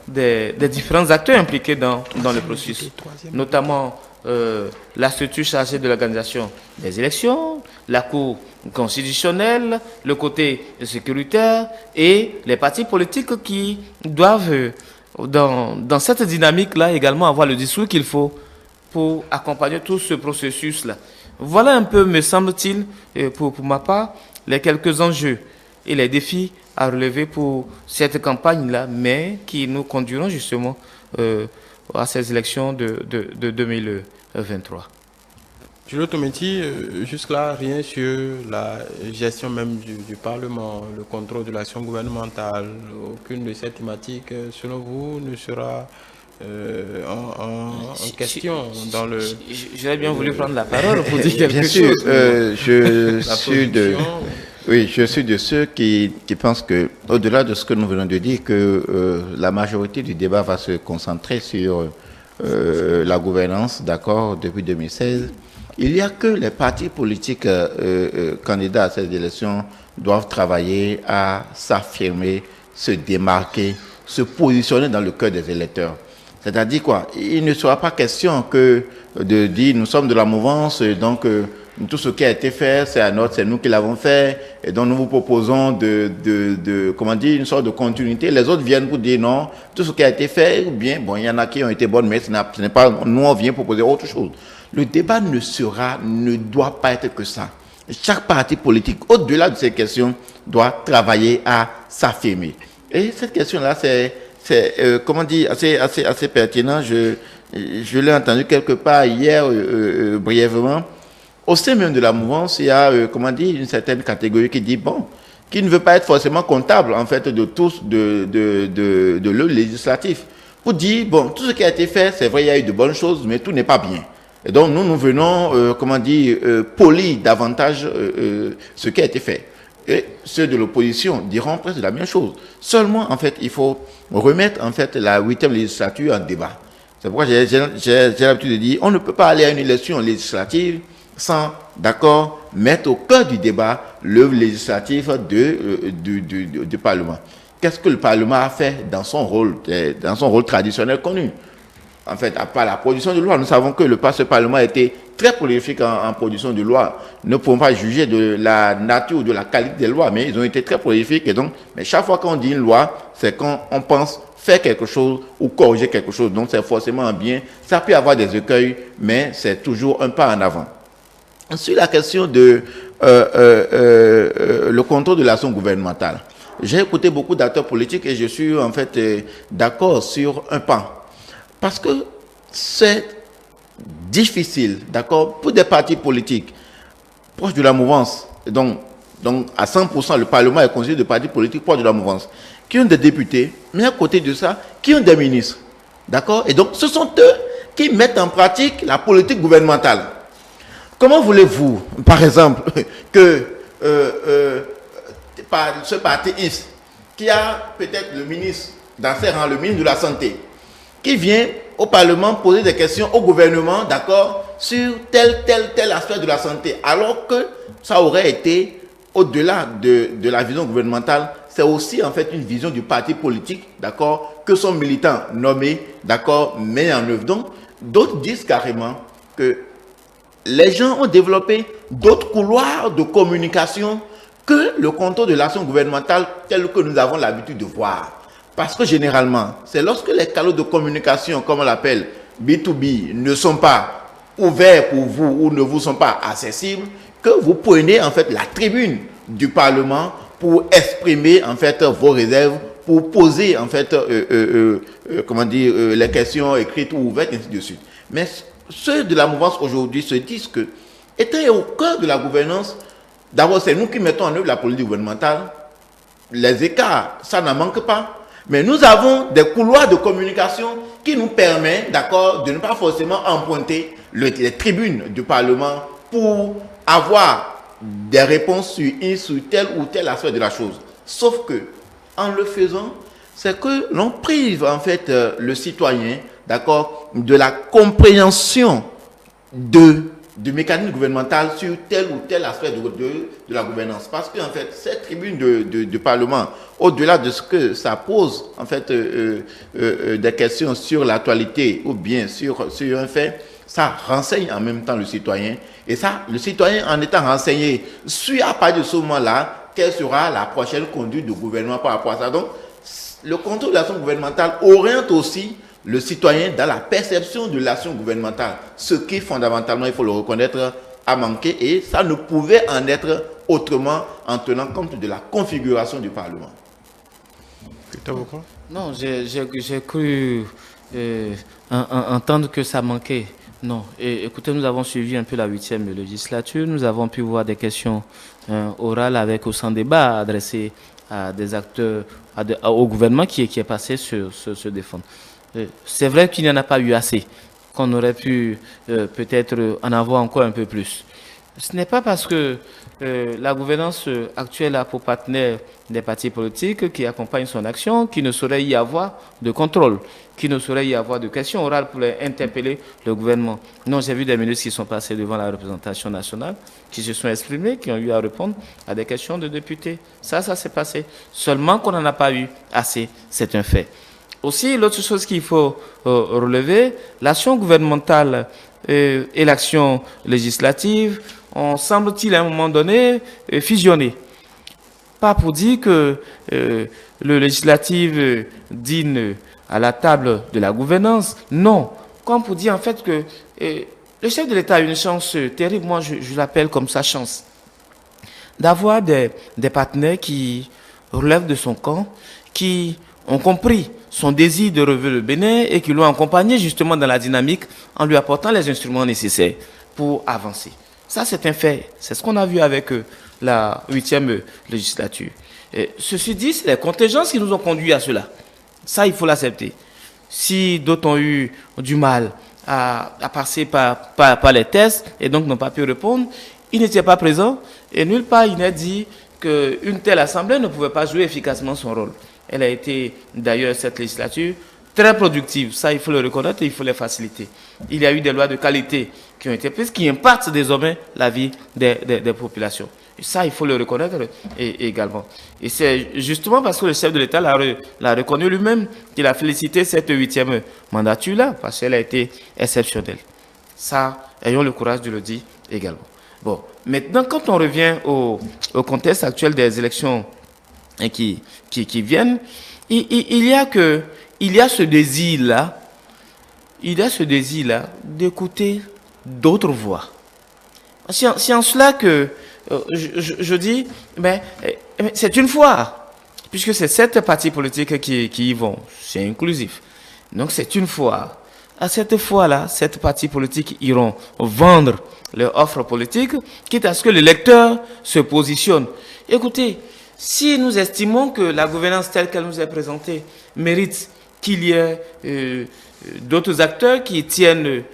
des différents acteurs impliqués dans le processus, notamment la structure chargée de l'organisation des élections, la Cour constitutionnelle, le côté sécuritaire et les partis politiques qui doivent, dans cette dynamique-là, également avoir le discours qu'il faut pour accompagner tout ce processus-là. Voilà un peu, me semble-t-il, pour ma part, les quelques enjeux et les défis à relever pour cette campagne-là, mais qui nous conduiront justement à ces élections de 2023. Jules Tometi, jusque-là, rien sur la gestion même du Parlement, le contrôle de l'action gouvernementale. Aucune de ces thématiques, selon vous, ne sera en question dans le... J'aurais bien voulu prendre la parole pour dire quelque chose. Je suis de ceux qui pensent que, au-delà de ce que nous venons de dire, que la majorité du débat va se concentrer sur la gouvernance, d'accord, depuis 2016. Il n'y a que les partis politiques candidats à ces élections doivent travailler à s'affirmer, se démarquer, se positionner dans le cœur des électeurs. C'est-à-dire quoi? Il ne sera pas question que de dire nous sommes de la mouvance, donc tout ce qui a été fait, c'est nous qui l'avons fait, et donc nous vous proposons comment dire, une sorte de continuité. Les autres viennent pour dire non, tout ce qui a été fait, ou bien, bon, il y en a qui ont été bonnes, mais ce n'est pas, nous on vient proposer autre chose. Le débat ne doit pas être que ça. Chaque parti politique, au-delà de ces questions, doit travailler à s'affirmer. Et cette question-là, c'est comment dire, assez pertinent. Je l'ai entendu quelque part hier, brièvement. Au sein même de la mouvance, il y a, comment dire, une certaine catégorie qui dit, bon, qui ne veut pas être forcément comptable, en fait, de tous, de le législatif. Pour dire, bon, tout ce qui a été fait, c'est vrai, il y a eu de bonnes choses, mais tout n'est pas bien. Et donc, nous venons, comment dire, polir davantage ce qui a été fait. Et ceux de l'opposition diront presque la même chose. Seulement, en fait, il faut remettre, en fait, la 8e législature en débat. C'est pourquoi j'ai l'habitude de dire, on ne peut pas aller à une élection législative sans, d'accord, mettre au cœur du débat l'œuvre législative du Parlement. Qu'est-ce que le Parlement a fait dans son rôle traditionnel connu? En fait, à part la production de loi, nous savons que ce Parlement a été très prolifique en production de lois. Nous ne pouvons pas juger de la nature ou de la qualité des lois, mais ils ont été très prolifiques. Et donc, mais chaque fois qu'on dit une loi, c'est quand on pense faire quelque chose ou corriger quelque chose. Donc, c'est forcément un bien. Ça peut avoir des écueils, mais c'est toujours un pas en avant. Sur la question de le contrôle de l'action gouvernementale, j'ai écouté beaucoup d'acteurs politiques et je suis en fait d'accord sur un pan. Parce que c'est difficile, d'accord, pour des partis politiques proches de la mouvance, donc à 100%, le Parlement est constitué de partis politiques proches de la mouvance, qui ont des députés, mais à côté de ça, qui ont des ministres, d'accord. Et donc, ce sont eux qui mettent en pratique la politique gouvernementale. Comment voulez-vous, par exemple, que ce parti X, qui a peut-être le ministre dans ses rangs, le ministre de la Santé, qui vient au Parlement poser des questions au gouvernement, d'accord, sur tel aspect de la santé, alors que ça aurait été au-delà de la vision gouvernementale, c'est aussi en fait une vision du parti politique, d'accord, que son militant nommé, d'accord, met en œuvre. Donc, d'autres disent carrément que les gens ont développé d'autres couloirs de communication que le contrôle de l'action gouvernementale tel que nous avons l'habitude de voir. Parce que généralement, c'est lorsque les canaux de communication, comme on l'appelle, B2B, ne sont pas ouverts pour vous ou ne vous sont pas accessibles, que vous prenez en fait la tribune du Parlement pour exprimer en fait vos réserves, pour poser en fait, comment dire, les questions écrites ou ouvertes, et ainsi de suite. Mais ceux de la mouvance aujourd'hui se disent que, étant au cœur de la gouvernance, d'abord c'est nous qui mettons en œuvre la politique gouvernementale, les écarts, ça n'en manque pas. Mais nous avons des couloirs de communication qui nous permettent, d'accord, de ne pas forcément emprunter les tribunes du Parlement pour avoir des réponses sur tel ou tel aspect de la chose. Sauf que, en le faisant, c'est que l'on prive en fait le citoyen, d'accord, de la compréhension du mécanisme gouvernemental sur tel ou tel aspect de la gouvernance. Parce que, en fait, cette tribune du Parlement, au-delà de ce que ça pose, en fait, des questions sur l'actualité ou bien sur un fait, ça renseigne en même temps le citoyen. Et ça, le citoyen, en étant renseigné, suit à partir de ce moment-là, quelle sera la prochaine conduite du gouvernement par rapport à ça. Donc, le contrôle de l'action gouvernementale oriente aussi le citoyen dans la perception de l'action gouvernementale, ce qui fondamentalement, il faut le reconnaître, a manqué, et ça ne pouvait en être autrement en tenant compte de la configuration du Parlement. Non, j'ai cru entendre que ça manquait. Non, et écoutez, nous avons suivi un peu la 8e législature, nous avons pu voir des questions orales avec au sans débat adressées à des acteurs, au gouvernement qui est passé se défendre. C'est vrai qu'il n'y en a pas eu assez, qu'on aurait pu peut-être en avoir encore un peu plus. Ce n'est pas parce que la gouvernance actuelle a pour partenaire des partis politiques qui accompagnent son action qu'il ne saurait y avoir de contrôle, qu'il ne saurait y avoir de questions orales pour interpeller le gouvernement. Non, j'ai vu des ministres qui sont passés devant la représentation nationale, qui se sont exprimés, qui ont eu à répondre à des questions de députés. Ça s'est passé. Seulement qu'on n'en a pas eu assez, c'est un fait. Aussi, l'autre chose qu'il faut relever, l'action gouvernementale et l'action législative ont, semble-t-il, à un moment donné, fusionné. Pas pour dire que le législatif dîne à la table de la gouvernance, non. Comme pour dire en fait que le chef de l'État a une chance terrible, moi je l'appelle comme sa chance, d'avoir des partenaires qui relèvent de son camp, qui ont compris son désir de relever le Bénin et qui l'ont accompagné justement dans la dynamique en lui apportant les instruments nécessaires pour avancer. Ça, c'est un fait. C'est ce qu'on a vu avec la 8e législature. Et ceci dit, c'est les contingences qui nous ont conduits à cela. Ça, il faut l'accepter. Si d'autres ont eu du mal à passer par les tests et donc n'ont pas pu répondre, ils n'étaient pas présents et nulle part il n'est dit qu'une telle assemblée ne pouvait pas jouer efficacement son rôle. Elle a été d'ailleurs, cette législature, très productive. Ça, il faut le reconnaître et il faut les faciliter. Il y a eu des lois de qualité qui ont été prises, qui impactent désormais la vie des populations. Et ça, il faut le reconnaître également. Et c'est justement parce que le chef de l'État l'a reconnu lui-même qu'il a félicité cette 8e mandature-là, parce qu'elle a été exceptionnelle. Ça, ayons le courage de le dire également. Bon, maintenant, quand on revient au contexte actuel des élections qui viennent, il y a ce désir-là, d'écouter d'autres voix. C'est en cela que je dis, mais c'est une fois, puisque c'est 7 partis politiques qui y vont, c'est inclusif. Donc c'est une fois. À cette fois-là, 7 partis politiques iront vendre leur offre politique, quitte à ce que le lecteur se positionne. Écoutez, si nous estimons que la gouvernance telle qu'elle nous est présentée mérite qu'il y ait d'autres acteurs qui tiennent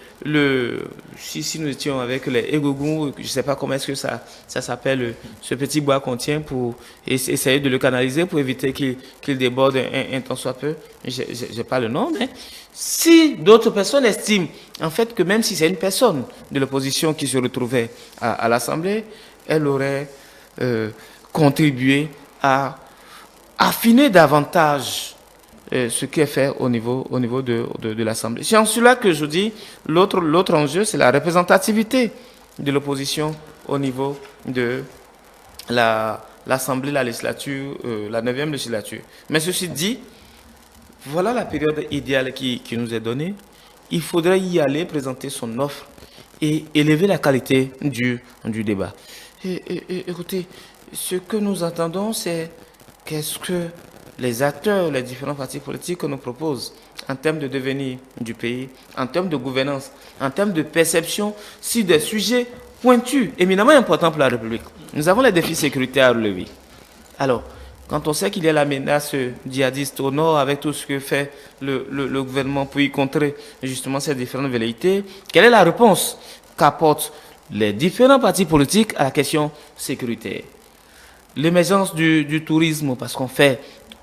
si nous étions avec les égogous, je ne sais pas comment est-ce que ça s'appelle, ce petit bois qu'on tient pour essayer de le canaliser pour éviter qu'il déborde un tant soit peu, je n'ai pas le nom, mais si d'autres personnes estiment en fait que même si c'est une personne de l'opposition qui se retrouvait à l'Assemblée, elle aurait contribué à affiner davantage ce qui est fait au niveau de l'Assemblée. C'est en cela que je dis, l'autre enjeu, c'est la représentativité de l'opposition au niveau de l'Assemblée, la législature, la 9e législature. Mais ceci dit, voilà la période idéale qui nous est donnée. Il faudrait y aller, présenter son offre et élever la qualité du débat. Écoutez, ce que nous attendons, c'est qu'est-ce que les acteurs, les différents partis politiques nous proposent en termes de devenir du pays, en termes de gouvernance, en termes de perception, sur des sujets pointus, éminemment importants pour la République. Nous avons les défis sécuritaires à relever. Alors, quand on sait qu'il y a la menace djihadiste au nord, avec tout ce que fait le gouvernement pour y contrer justement ces différentes velléités, quelle est la réponse qu'apportent les différents partis politiques à la question sécuritaire? L'émergence du tourisme, parce qu'on fait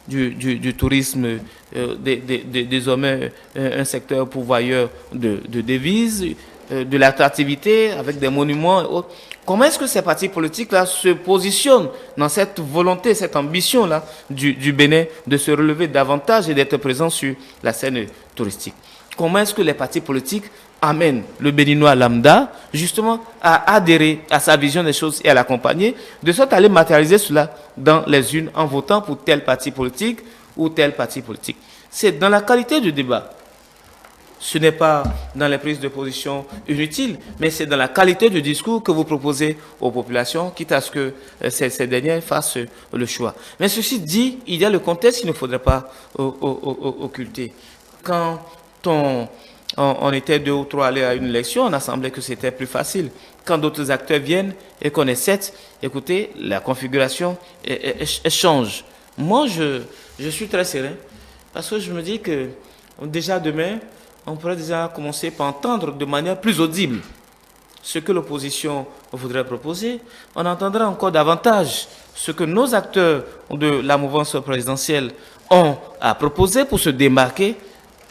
du tourisme désormais un secteur pourvoyeur de devises, de l'attractivité avec des monuments et autres. Comment est-ce que ces partis politiques-là se positionnent dans cette volonté, cette ambition-là du Bénin de se relever davantage et d'être présent sur la scène touristique? Comment est-ce que les partis politiques amènent le Béninois lambda justement à adhérer à sa vision des choses et à l'accompagner, de sorte à aller matérialiser cela dans les urnes en votant pour tel parti politique ou tel parti politique? C'est dans la qualité du débat. Ce n'est pas dans les prises de position inutiles, mais c'est dans la qualité du discours que vous proposez aux populations, quitte à ce que ces dernières fassent le choix. Mais ceci dit, il y a le contexte qu'il ne faudrait pas occulter. Quand on était 2 ou 3 allés à une élection, on a semblé que c'était plus facile. Quand d'autres acteurs viennent et qu'on est 7, écoutez, la configuration change. Moi, je suis très serein parce que je me dis que déjà demain, on pourrait déjà commencer par entendre de manière plus audible ce que l'opposition voudrait proposer. On entendra encore davantage ce que nos acteurs de la mouvance présidentielle ont à proposer pour se démarquer.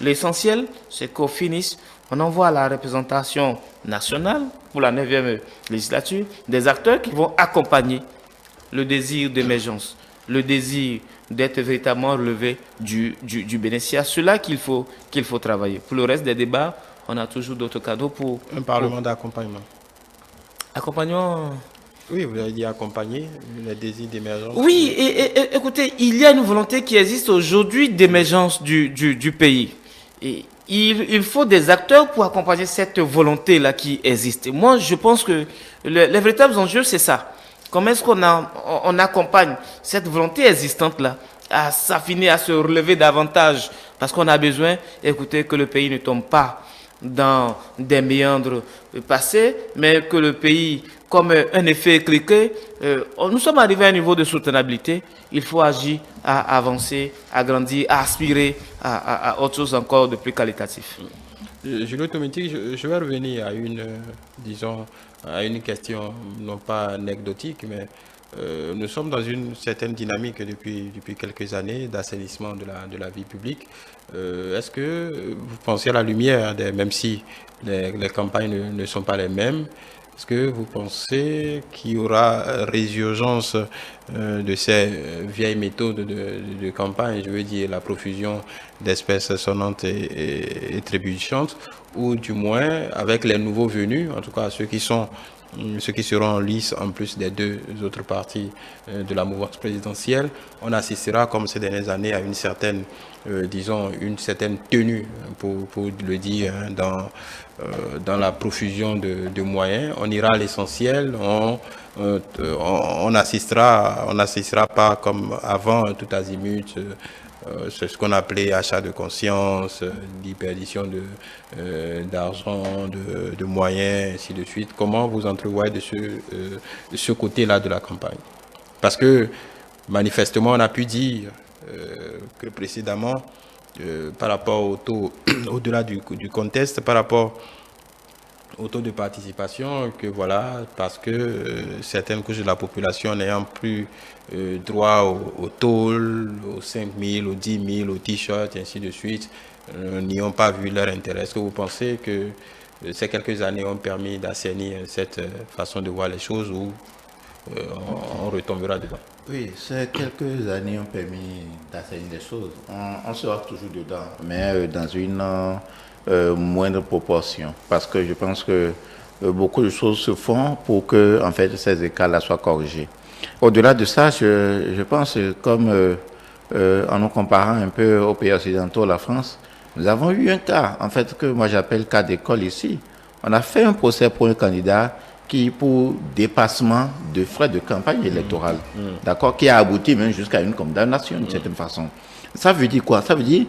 L'essentiel, c'est qu'au finish, on envoie à la représentation nationale pour la 9e législature des acteurs qui vont accompagner le désir d'émergence, le désir d'être véritablement relevé du Bénin. C'est à cela qu'il faut travailler. Pour le reste des débats, on a toujours d'autres cadeaux pour... Un parlement d'accompagnement. Accompagnement. Oui, vous avez dit accompagner les désirs d'émergence. Oui, et écoutez, il y a une volonté qui existe aujourd'hui d'émergence du pays. Et il faut des acteurs pour accompagner cette volonté-là qui existe. Et moi, je pense que les véritables enjeux, c'est ça. Comment est-ce on accompagne cette volonté existante-là à s'affiner, à se relever davantage? Parce qu'on a besoin, écoutez, que le pays ne tombe pas dans des méandres passés, mais que le pays, comme un effet cliqué, nous sommes arrivés à un niveau de soutenabilité. Il faut agir à avancer, à grandir, à aspirer à autre chose encore de plus qualitatif. Julio Tomitik, je vais revenir à disons, à une question non pas anecdotique, mais nous sommes dans une certaine dynamique depuis quelques années d'assainissement de la vie publique. Est-ce que vous pensez à la lumière, même si les campagnes ne sont pas les mêmes, est-ce que vous pensez qu'il y aura résurgence de ces vieilles méthodes de campagne, je veux dire la profusion d'espèces sonnantes et trébuchantes, ou du moins avec les nouveaux venus, en tout cas ceux qui seront en lice en plus des deux autres partis de la mouvance présidentielle, on assistera comme ces dernières années à une certaine, disons, une certaine tenue, pour le dire, dans la profusion de moyens. On ira à l'essentiel, on n'assistera pas comme avant, tout azimut. C'est ce qu'on appelait achat de conscience, déperdition d'argent, de moyens, ainsi de suite. Comment vous entrevoyez de ce côté-là de la campagne? Parce que manifestement, on a pu dire que précédemment, par rapport au taux, au-delà du contexte, par rapport au taux de participation, que voilà, parce que certaines couches de la population n'ayant plus droit au tôle, aux 5 000, aux 10 000, aux t-shirts, ainsi de suite, n'y ont pas vu leur intérêt. Est-ce que vous pensez que ces quelques années ont permis d'assainir cette façon de voir les choses, ou on retombera dedans? Oui, ces quelques années ont permis d'assainir les choses. On sera toujours dedans, mais dans une moindre proportion, parce que je pense que beaucoup de choses se font pour que en fait ces écarts-là soient corrigés. Au-delà de ça, je pense, comme en nous comparant un peu aux pays occidentaux, la France, nous avons eu un cas, en fait, que moi j'appelle cas d'école ici. On a fait un procès pour un candidat qui, pour dépassement de frais de campagne électorale, d'accord, qui a abouti même jusqu'à une condamnation d'une certaine façon. Ça veut dire quoi? Ça veut dire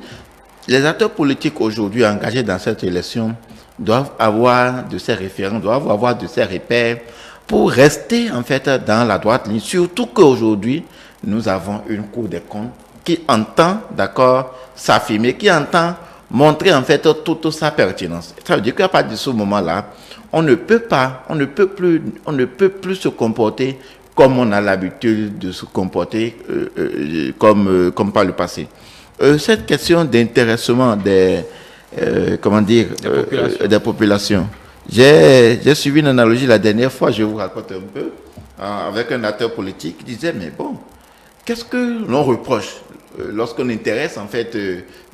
les acteurs politiques aujourd'hui engagés dans cette élection doivent avoir de ces référents, doivent avoir de ces repères pour rester en fait dans la droite ligne. Surtout qu'aujourd'hui, nous avons une Cour des comptes qui entend, d'accord, s'affirmer, qui entend montrer en fait toute sa pertinence. Ça veut dire qu'à partir de ce moment-là, on ne peut plus se comporter comme on a l'habitude de se comporter comme par le passé. Cette question d'intéressement des populations. J'ai suivi une analogie la dernière fois, je vous raconte un peu, avec un acteur politique qui disait, mais bon, qu'est-ce que l'on reproche lorsqu'on intéresse en fait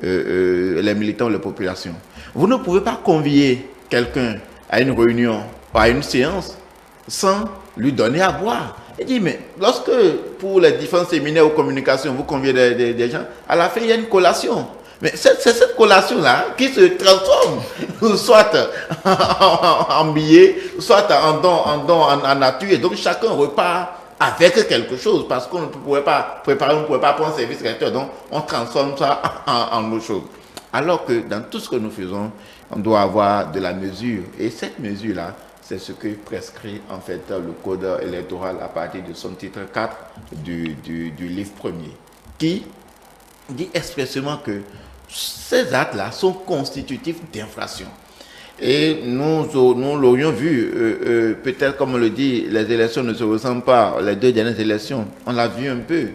les militants ou les populations? Vous ne pouvez pas convier quelqu'un à une réunion ou à une séance sans lui donner à boire. Il dit, mais lorsque pour les différents séminaires ou communications, vous conviez des gens, à la fin, il y a une collation. Mais c'est cette collation-là qui se transforme, soit en billets, soit en don en nature. Et donc, chacun repart avec quelque chose, parce qu'on ne pouvait pas préparer, on ne pouvait pas prendre service traiteur. Donc, on transforme ça en autre chose. Alors que dans tout ce que nous faisons, on doit avoir de la mesure. Et cette mesure-là, c'est ce que prescrit en fait le code électoral à partir de son titre 4 du livre premier, qui dit expressément que ces actes-là sont constitutifs d'infraction. Et nous l'aurions vu, peut-être comme on le dit, les élections ne se ressemblent pas, les deux dernières élections, on l'a vu un peu.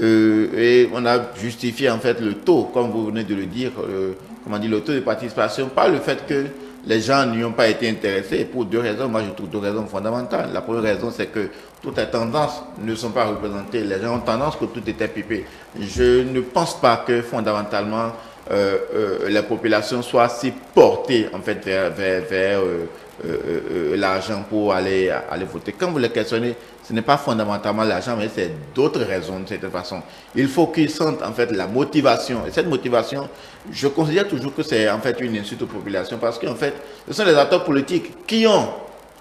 Et on a justifié en fait le taux, comme vous venez de le dire, le taux de participation, par le fait que les gens n'y ont pas été intéressés, pour deux raisons. Moi, je trouve deux raisons fondamentales. La première raison, c'est que toutes les tendances ne sont pas représentées. Les gens ont tendance que tout était pipé. Je ne pense pas que fondamentalement les populations soient si portées en fait vers l'argent pour aller voter. Quand vous les questionnez, ce n'est pas fondamentalement l'argent, mais c'est d'autres raisons de cette façon. Il faut qu'ils sentent en fait la motivation. Et cette motivation, je considère toujours que c'est en fait une insulte aux populations parce qu'en fait, ce sont les acteurs politiques qui ont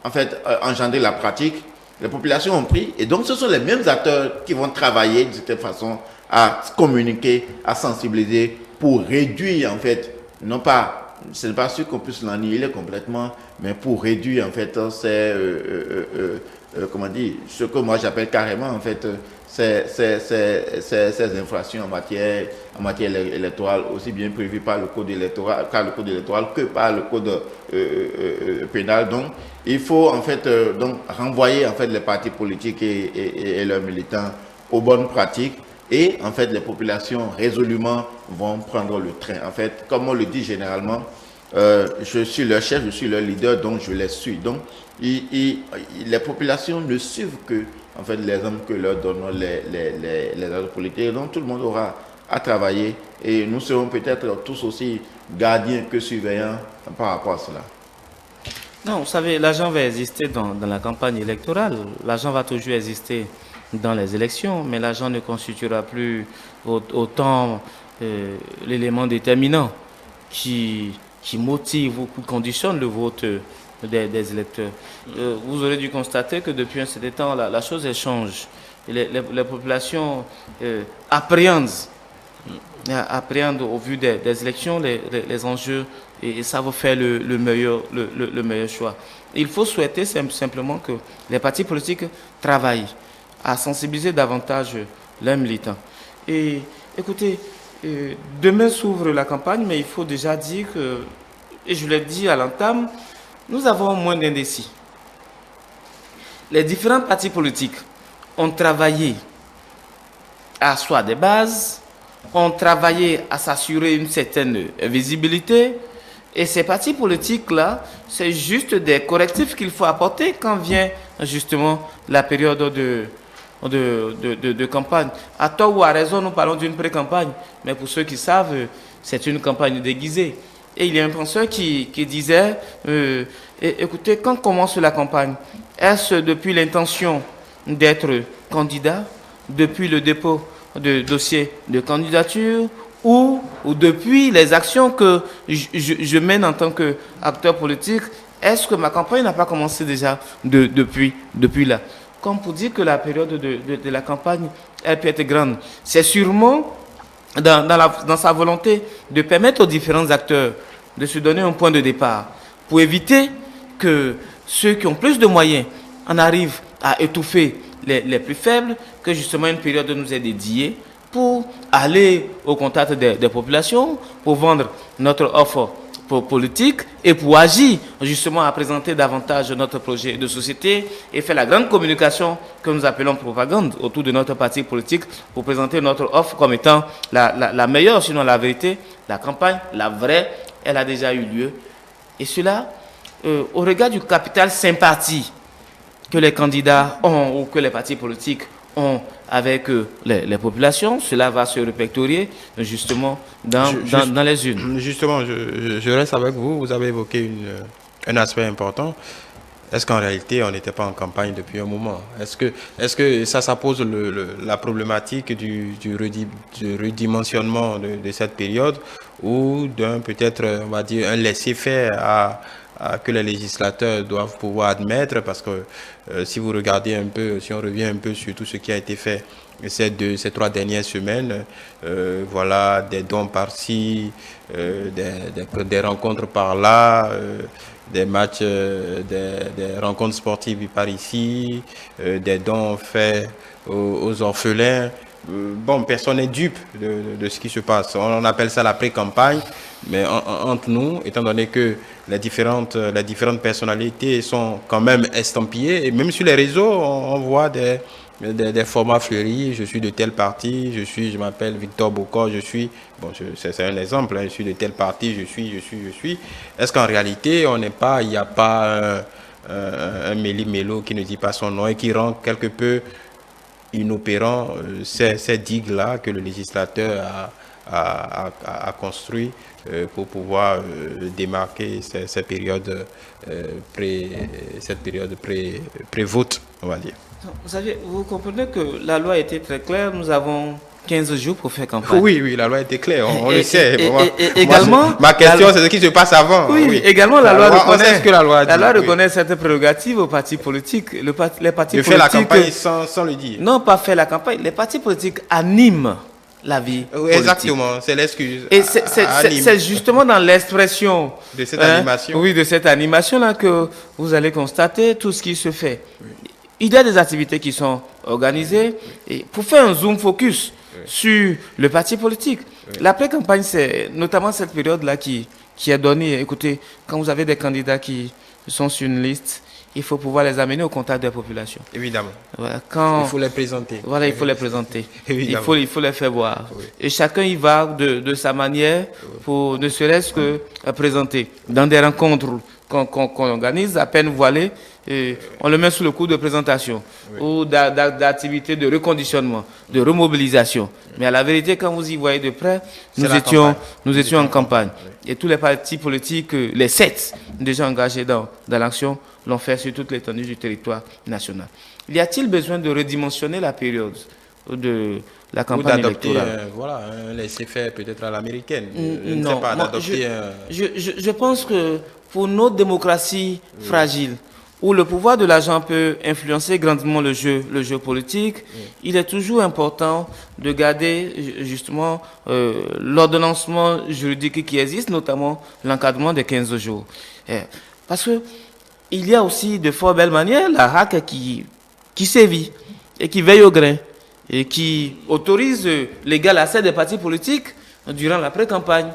en fait engendré la pratique. Les populations ont pris et donc ce sont les mêmes acteurs qui vont travailler de cette façon à communiquer, à sensibiliser pour réduire en fait, non pas, ce n'est pas sûr qu'on puisse l'annihiler complètement, mais pour réduire en fait comment dire, ce que moi j'appelle carrément en fait ces infractions en matière électorale, aussi bien prévues par le code électoral, que par le code pénal. Donc, il faut en fait donc renvoyer en fait les partis politiques et leurs militants aux bonnes pratiques. Et en fait, les populations résolument vont prendre le train. En fait, comme on le dit généralement, je suis leur chef, je suis leur leader, donc je les suis. Donc, les populations ne suivent que en fait, les hommes que leur donnent les acteurs politiques. Donc, tout le monde aura à travailler et nous serons peut-être tous aussi gardiens que surveillants par rapport à cela. Non, vous savez, l'argent va exister dans la campagne électorale. L'argent va toujours exister dans les élections, mais l'argent ne constituera plus autant l'élément déterminant qui motive ou qui conditionne le vote des électeurs. Vous aurez dû constater que depuis un certain temps, la chose elle change. Les populations appréhendent au vu des élections les enjeux et savent faire le meilleur choix. Il faut souhaiter simplement que les partis politiques travaillent à sensibiliser davantage leurs militants. Et écoutez, demain s'ouvre la campagne, mais il faut déjà dire que, et je l'ai dit à l'entame, nous avons moins d'indécis. Les différents partis politiques ont travaillé à asseoir des bases, ont travaillé à s'assurer une certaine visibilité, et ces partis politiques-là, c'est juste des correctifs qu'il faut apporter quand vient justement la période de campagne. À tort ou à raison, nous parlons d'une pré-campagne, mais pour ceux qui savent, c'est une campagne déguisée. Et il y a un penseur qui disait, écoutez, quand commence la campagne, est-ce depuis l'intention d'être candidat, depuis le dépôt de dossier de candidature, ou depuis les actions que je mène en tant qu'acteur politique, est-ce que ma campagne n'a pas commencé déjà depuis là? Comme pour dire que la période de la campagne, elle peut être grande. C'est sûrement dans sa volonté de permettre aux différents acteurs de se donner un point de départ pour éviter que ceux qui ont plus de moyens en arrivent à étouffer les plus faibles, que justement une période nous est dédiée pour aller au contact des populations, pour vendre notre offre politique et pour agir justement à présenter davantage notre projet de société et faire la grande communication que nous appelons propagande autour de notre parti politique pour présenter notre offre comme étant la meilleure, sinon la vérité. La campagne, la vraie, elle a déjà eu lieu. Et cela, au regard du capital sympathie que les candidats ont ou que les partis politiques ont avec les populations, cela va se répertorier justement dans les urnes. Justement, je reste avec vous. Vous avez évoqué un aspect important. Est-ce qu'en réalité, on n'était pas en campagne depuis un moment? Est-ce que ça pose la problématique du redimensionnement de cette période ou d'un peut-être, on va dire, un laisser-faire que les législateurs doivent pouvoir admettre, parce que si vous regardez un peu, si on revient un peu sur tout ce qui a été fait ces 3 dernières semaines, voilà, des dons par-ci, des rencontres par-là, des matchs, des rencontres sportives par ici, des dons faits aux orphelins. Bon, personne n'est dupe de ce qui se passe. On appelle ça la pré-campagne, mais entre nous, étant donné que les différentes personnalités sont quand même estampillées, et même sur les réseaux, on voit des formats fleuris. Je suis de tel parti, je m'appelle Victor Bokor, c'est un exemple, hein, je suis de tel parti, je suis. Est-ce qu'en réalité, il n'y a pas un méli-mélo qui ne dit pas son nom et qui rend quelque peu inopérant ces digues-là que le législateur à construire pour pouvoir démarquer cette période pré-vote, on va dire. Vous savez, vous comprenez que la loi était très claire, nous avons 15 jours pour faire campagne. Oui, la loi était claire, on le sait. Également, ma question, c'est ce qui se passe avant. Oui, également, la loi reconnaît, que la loi dit, reconnaît cette prérogative aux partis politiques. Les partis politiques faire la campagne sans le dire. Non, pas faire la campagne. Les partis politiques animent la vie politique. Exactement, c'est l'excuse. Et c'est justement dans l'expression de cette animation. Oui, de cette animation-là que vous allez constater tout ce qui se fait. Oui. Il y a des activités qui sont organisées et pour faire un zoom focus sur le parti politique. L'après-campagne, c'est notamment cette période-là qui est donnée. Écoutez, quand vous avez des candidats qui sont sur une liste, il faut pouvoir les amener au contact des populations. Évidemment. Voilà, il faut les présenter. Voilà, il faut les présenter. Évidemment. Il faut les faire voir. Oui. Et chacun y va de sa manière pour ne serait-ce que présenter. Dans des rencontres qu'on organise, à peine voilées, et on le met sous le coup de présentation ou d'activités de reconditionnement, de remobilisation. Mais à la vérité, quand vous y voyez de près, nous étions en campagne. Et tous les partis politiques, les 7 déjà engagés dans l'action, l'ont fait sur toute l'étendue du territoire national. Y a-t-il besoin de redimensionner la période de la campagne électorale? Laisser faire peut-être à l'américaine. Non, je pense que pour notre démocratie fragile, où le pouvoir de l'argent peut influencer grandement le jeu politique, il est toujours important de garder justement l'ordonnancement juridique qui existe, notamment l'encadrement des 15 jours. Parce que il y a aussi de fort belles manières la RAC qui sévit et qui veille au grain et qui autorise l'égal accès des partis politiques durant la pré-campagne.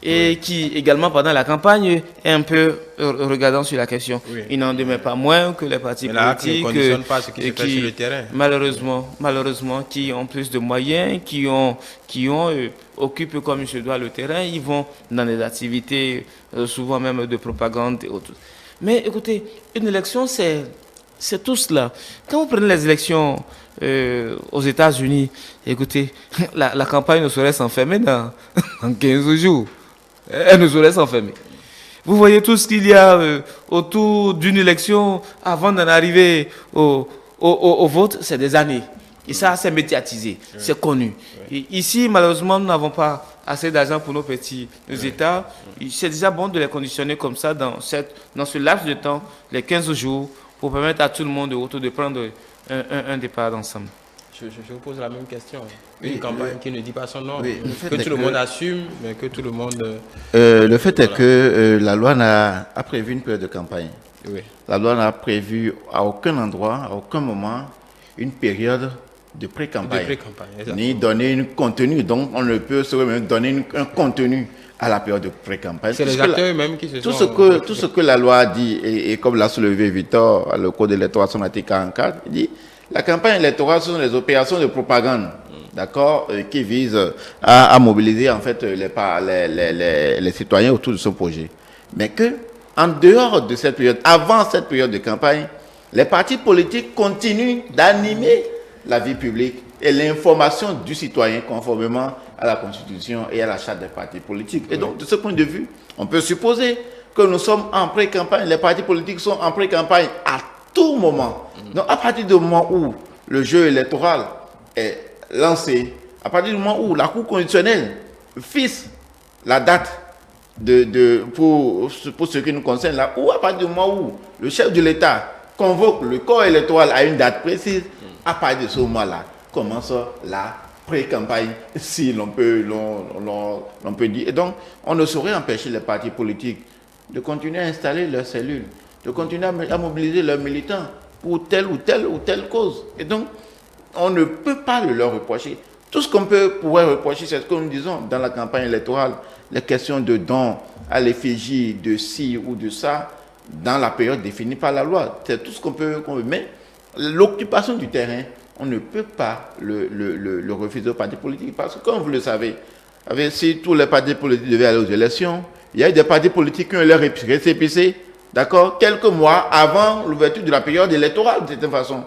Et qui également pendant la campagne est un peu regardant sur la question. Il n'en demeure pas moins que les partis politiques ne conditionne pas ce qui se fait sur le terrain. Malheureusement, qui ont plus de moyens, qui occupent comme il se doit le terrain, ils vont dans des activités souvent même de propagande et autres. Mais écoutez, une élection c'est tout cela. Quand vous prenez les élections aux États-Unis, écoutez, la campagne ne saurait s'enfermer dans 15 jours. Elle ne saurait s'enfermer. Vous voyez tout ce qu'il y a autour d'une élection avant d'en arriver au vote, c'est des années. Et ça, c'est médiatisé, c'est connu. Et ici, malheureusement, nous n'avons pas assez d'argent pour nos petits États. C'est déjà bon de les conditionner comme ça dans ce laps de temps, les 15 jours, pour permettre à tout le monde de prendre un départ ensemble. Je vous pose la même question. Une campagne qui ne dit pas son nom, que tout le monde assume, mais que tout le monde... le fait est que la loi a prévu une période de campagne. La loi n'a prévu à aucun endroit, à aucun moment, une période de pré-campagne. Ni donner un contenu. Donc, on ne peut même donner un contenu à la période de pré-campagne. C'est les acteurs eux-mêmes qui se tout ce que la loi dit, et comme l'a soulevé Victor, le code électoral, son article 44, il dit la campagne électorale, ce sont des opérations de propagande, d'accord, qui visent à mobiliser en fait les citoyens autour de ce projet. Mais que, en dehors de cette période, avant cette période de campagne, les partis politiques continuent d'animer la vie publique et l'information du citoyen conformément à la Constitution et à la charte des partis politiques. Et donc, de ce point de vue, on peut supposer que nous sommes en pré-campagne, les partis politiques sont en pré-campagne à tout moment. Donc, à partir du moment où le jeu électoral est lancé, à partir du moment où la Cour constitutionnelle fixe la date pour ce qui nous concerne là, ou à partir du moment où le chef de l'État convoque le corps électoral à une date précise, à partir de ce moment-là, commence la pré-campagne, si l'on peut dire. Et donc, on ne saurait empêcher les partis politiques de continuer à installer leurs cellules, de continuer à mobiliser leurs militants pour telle ou telle cause. Et donc, on ne peut pas le leur reprocher. Tout ce qu'on pourrait reprocher, c'est ce que nous disons dans la campagne électorale, les questions de dons à l'effigie de ci ou de ça, dans la période définie par la loi. C'est tout ce qu'on peut. Mais l'occupation du terrain, on ne peut pas le refuser aux partis politiques. Parce que, comme vous le savez, si tous les partis politiques devaient aller aux élections, il y a eu des partis politiques qui ont leur récépissé, d'accord, quelques mois avant l'ouverture de la période électorale, de cette façon.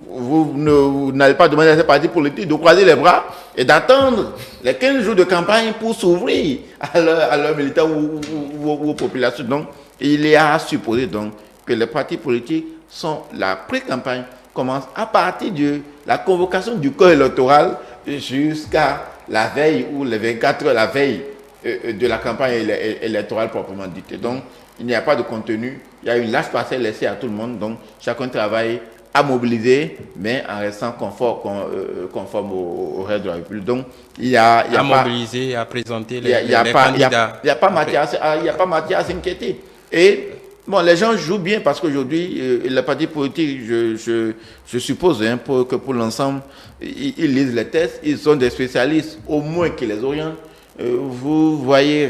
vous n'allez pas demander à ces partis politiques de croiser les bras et d'attendre les 15 jours de campagne pour s'ouvrir à leurs militants ou aux populations. Donc, il est à supposer donc, que les partis politiques sont la pré-campagne commence à partir de la convocation du corps électoral jusqu'à la veille ou les 24 heures, la veille de la campagne électorale proprement dite. Donc, il n'y a pas de contenu, il y a une large parcelle laissée à tout le monde, donc chacun travaille à mobiliser, mais en restant conforme aux règles de la République. Donc, il y a à mobiliser, à présenter les candidats. Il n'y a pas matière à s'inquiéter. Et bon, les gens jouent bien parce qu'aujourd'hui, les partis politiques, je suppose que pour l'ensemble, ils lisent les tests, ils sont des spécialistes, au moins qui les orientent. Vous voyez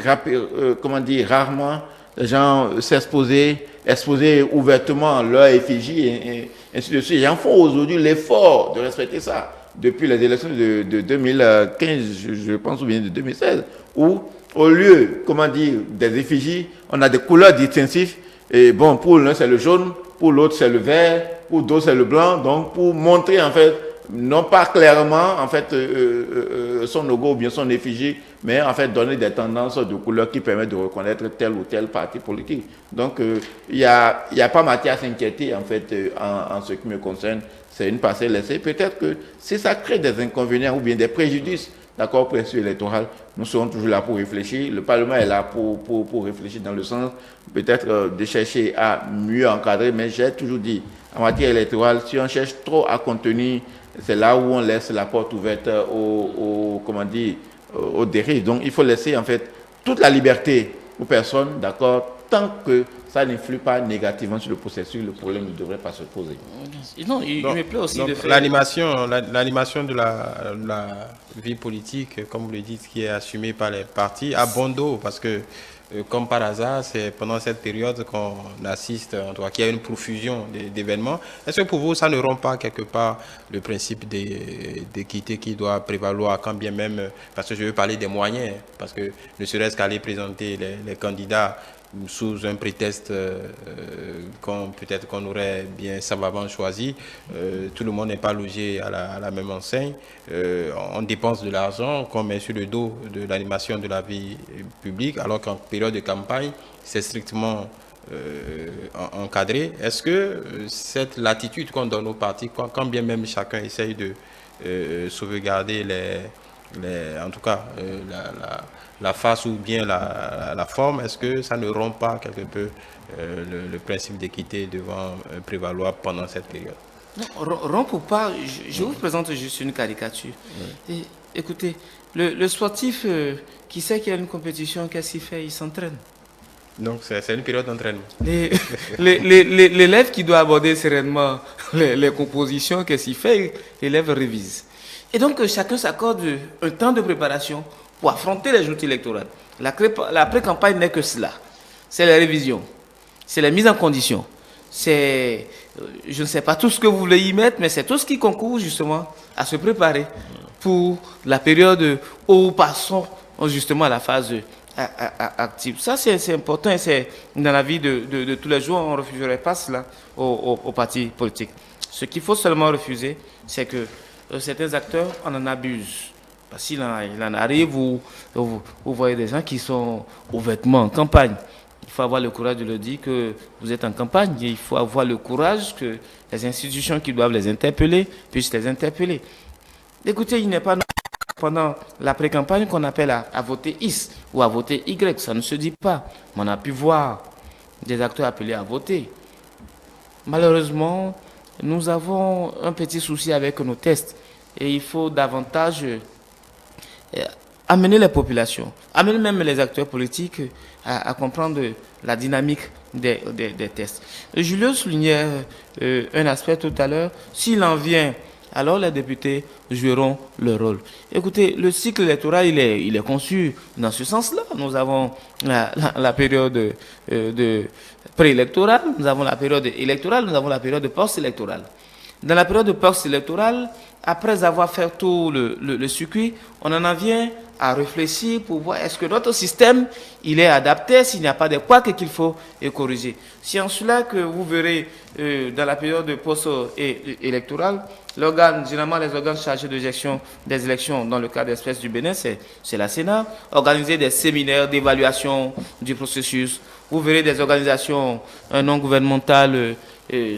rarement les gens exposer ouvertement leur effigie et ainsi de suite. Les gens font aujourd'hui l'effort de respecter ça depuis les élections de 2015, je pense, ou bien de 2016, où au lieu, des effigies, on a des couleurs distinctives. Et bon, pour l'un c'est le jaune, pour l'autre c'est le vert, pour d'autres c'est le blanc. Donc pour montrer en fait, non pas clairement en fait son logo ou bien son effigie, mais en fait donner des tendances de couleurs qui permettent de reconnaître tel ou tel parti politique. Donc il y a pas matière à s'inquiéter en fait en ce qui me concerne. C'est une parcelle laissée. Peut-être que si ça crée des inconvénients ou bien des préjudices, d'accord, processus électoral, nous serons toujours là pour réfléchir. Le Parlement est là pour réfléchir dans le sens peut-être de chercher à mieux encadrer, mais j'ai toujours dit, en matière électorale, si on cherche trop à contenir, c'est là où on laisse la porte ouverte aux dérives. Donc il faut laisser en fait toute la liberté aux personnes, d'accord, tant que ça n'influe pas négativement sur le processus, le problème ne devrait pas se poser. Non, il me plaît aussi de faire... L'animation de la vie politique, comme vous le dites, qui est assumée par les partis, à bon dos, parce que, comme par hasard, c'est pendant cette période qu'on assiste, en tout cas, qu'il y a une profusion d'événements. Est-ce que pour vous, ça ne rompt pas quelque part le principe d'équité qui doit prévaloir, quand bien même, parce que je veux parler des moyens, parce que ne serait-ce qu'aller présenter les candidats sous un prétexte peut-être qu'on aurait bien savamment choisi. Tout le monde n'est pas logé à la même enseigne. On dépense de l'argent qu'on met sur le dos de l'animation de la vie publique, alors qu'en période de campagne, c'est strictement encadré. Est-ce que cette latitude qu'on donne aux partis, quand bien même chacun essaye de sauvegarder en tout cas la face ou bien la forme, est-ce que ça ne rompt pas quelque peu le principe d'équité devant prévaloir pendant cette période? Non, rompre ou pas, je vous présente juste une caricature. Oui. Et, écoutez, le sportif qui sait qu'il y a une compétition, qu'est-ce qu'il fait? Il s'entraîne. Donc c'est une période d'entraînement. L'élève qui doit aborder sereinement les compositions, qu'est-ce qu'il fait? L'élève révise. Et donc chacun s'accorde un temps de préparation pour affronter les joutes électorales. La pré-campagne n'est que cela. C'est la révision, c'est la mise en condition, c'est, je ne sais pas tout ce que vous voulez y mettre, mais c'est tout ce qui concourt justement à se préparer pour la période où passons justement à la phase active. Ça, c'est important et c'est dans la vie de tous les jours, on ne refuserait pas cela aux partis politiques. Ce qu'il faut seulement refuser, c'est que certains acteurs en abusent. Parce qu'il en arrive où vous voyez des gens qui sont ouvertement en campagne. Il faut avoir le courage de le dire que vous êtes en campagne. Et il faut avoir le courage que les institutions qui doivent les interpeller puissent les interpeller. Écoutez, il n'est pas pendant la pré-campagne qu'on appelle à voter X ou à voter Y. Ça ne se dit pas. Mais on a pu voir des acteurs appelés à voter. Malheureusement, nous avons un petit souci avec nos tests. Et il faut davantage amener les populations, amener même les acteurs politiques à comprendre la dynamique des tests. Julien soulignait un aspect tout à l'heure. S'il en vient, alors les députés joueront leur rôle. Écoutez, le cycle électoral, il est conçu dans ce sens-là. Nous avons la période de préélectorale, nous avons la période électorale, nous avons la période post-électorale. Dans la période post-électorale, après avoir fait tout le circuit, on en vient à réfléchir pour voir est-ce que notre système il est adapté, s'il n'y a pas de quoi qu'il faut corriger. C'est en cela que vous verrez dans la période de post-électorale, généralement les organes chargés de gestion des élections dans le cas d'espèce du Bénin, c'est la Sénat, organiser des séminaires d'évaluation du processus. Vous verrez des organisations non gouvernementales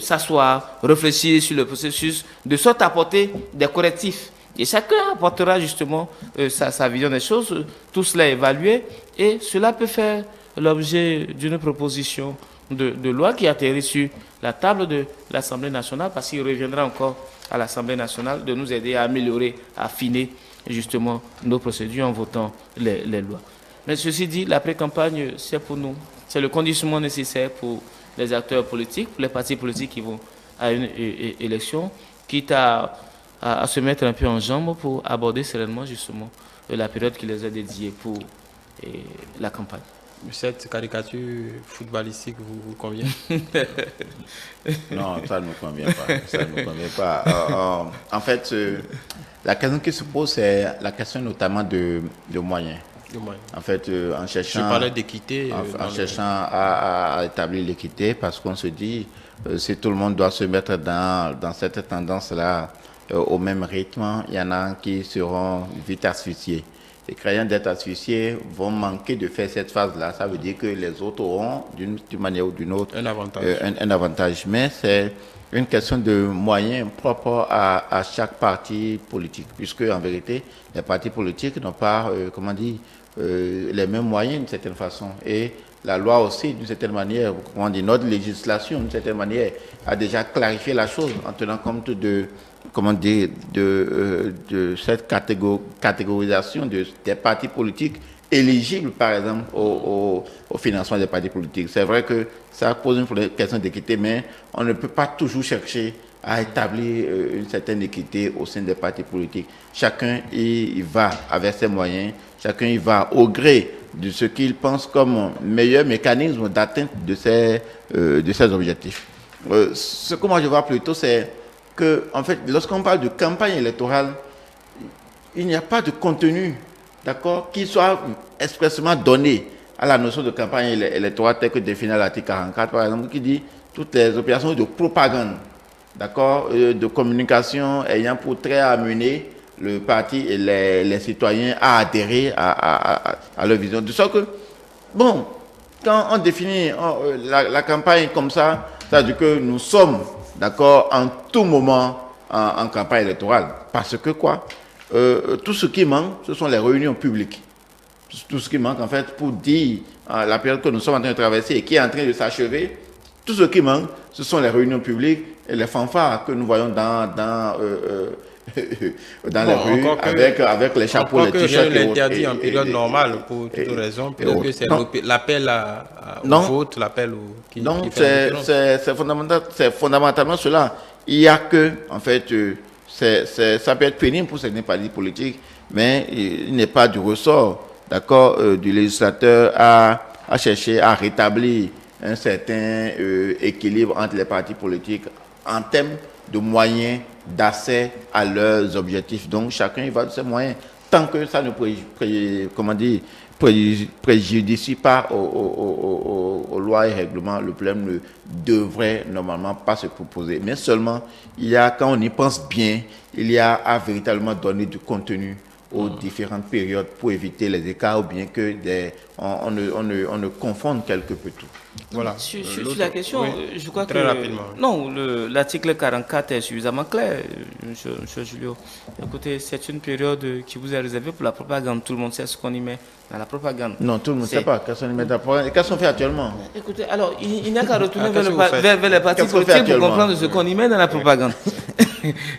s'asseoir, réfléchir sur le processus, de sorte à apporter des correctifs. Et chacun apportera justement sa vision des choses, tout cela est évalué, et cela peut faire l'objet d'une proposition de loi qui atterrit sur la table de l'Assemblée nationale, parce qu'il reviendra encore à l'Assemblée nationale de nous aider à améliorer, à affiner justement nos procédures en votant les lois. Mais ceci dit, l'après-campagne, c'est pour nous, c'est le conditionnement nécessaire pour les acteurs politiques, pour les partis politiques qui vont à une élection, quitte à se mettre un peu en jambe pour aborder sereinement justement la période qui les a dédiée pour la campagne. Cette caricature footballistique vous convient? Non, ça ne nous convient pas. Ça ne nous convient pas. En fait, la question qui se pose, c'est la question notamment de moyens. En fait, en cherchant, je parlais d'équité. En cherchant à établir l'équité, parce qu'on se dit, si tout le monde doit se mettre dans cette tendance-là, au même rythme, il y en a qui seront vite asphyxiés. Les crayons d'être asphyxiés vont manquer de faire cette phase-là. Ça veut dire que les autres auront, d'une manière ou d'une autre, un avantage. Mais c'est une question de moyens propres à chaque parti politique, puisque en vérité, les partis politiques n'ont pas, les mêmes moyens d'une certaine façon. Et la loi aussi, d'une certaine manière, notre législation, d'une certaine manière, a déjà clarifié la chose en tenant compte de cette catégorisation des partis politiques éligibles, par exemple, au financement des partis politiques. C'est vrai que ça pose une question d'équité, mais on ne peut pas toujours chercher à établir une certaine équité au sein des partis politiques. Chacun y va avec ses moyens, chacun y va au gré de ce qu'il pense comme meilleur mécanisme d'atteinte de ces objectifs. Ce que moi je vois plutôt, c'est que, en fait, lorsqu'on parle de campagne électorale, il n'y a pas de contenu, d'accord, qui soit expressément donné à la notion de campagne électorale telle que définie à l'article 44, par exemple, qui dit toutes les opérations de propagande, d'accord, de communication ayant pour trait à amener le parti et les citoyens à adhérer à leur vision. De sorte que, bon, quand on définit la campagne comme ça, ça veut dire que nous sommes, d'accord, en tout moment en campagne électorale. Parce que quoi, tout ce qui manque, ce sont les réunions publiques. Tout ce qui manque, en fait, pour dire la période que nous sommes en train de traverser et qui est en train de s'achever, tout ce qui manque, ce sont les réunions publiques et les fanfares que nous voyons dans les rues, avec les chapeaux, les t-shirts. Rien l'interdit en période normale pour toute raison. Peut-être que c'est l'appel au vote, l'appel qui c'est fondamentalement cela. Il n'y a que, en fait, ça peut être pénible pour certains partis politiques, mais il n'est pas du ressort, d'accord, du législateur à chercher à rétablir un certain équilibre entre les partis politiques en termes de moyens d'accès à leurs objectifs. Donc, chacun y va de ses moyens, tant que ça ne préjudicie pas aux lois et règlements. Le problème ne devrait normalement pas se proposer. Mais seulement, quand on y pense bien, il y a à véritablement donner du contenu aux différentes périodes pour éviter les écarts ou bien que on ne confonde quelque peu tout. Voilà. Sur la question, je crois très rapidement. Non, l'article 44 est suffisamment clair, M. Julio. Écoutez, c'est une période qui vous est réservée pour la propagande. Tout le monde sait ce qu'on y met dans la propagande. Non, tout le monde ne sait pas qu'est-ce qu'on y met dans la propagande. Qu'est-ce qu'on fait actuellement? Écoutez, alors, il n'y a qu'à retourner vers les partis politiques pour comprendre ce qu'on y met dans la propagande.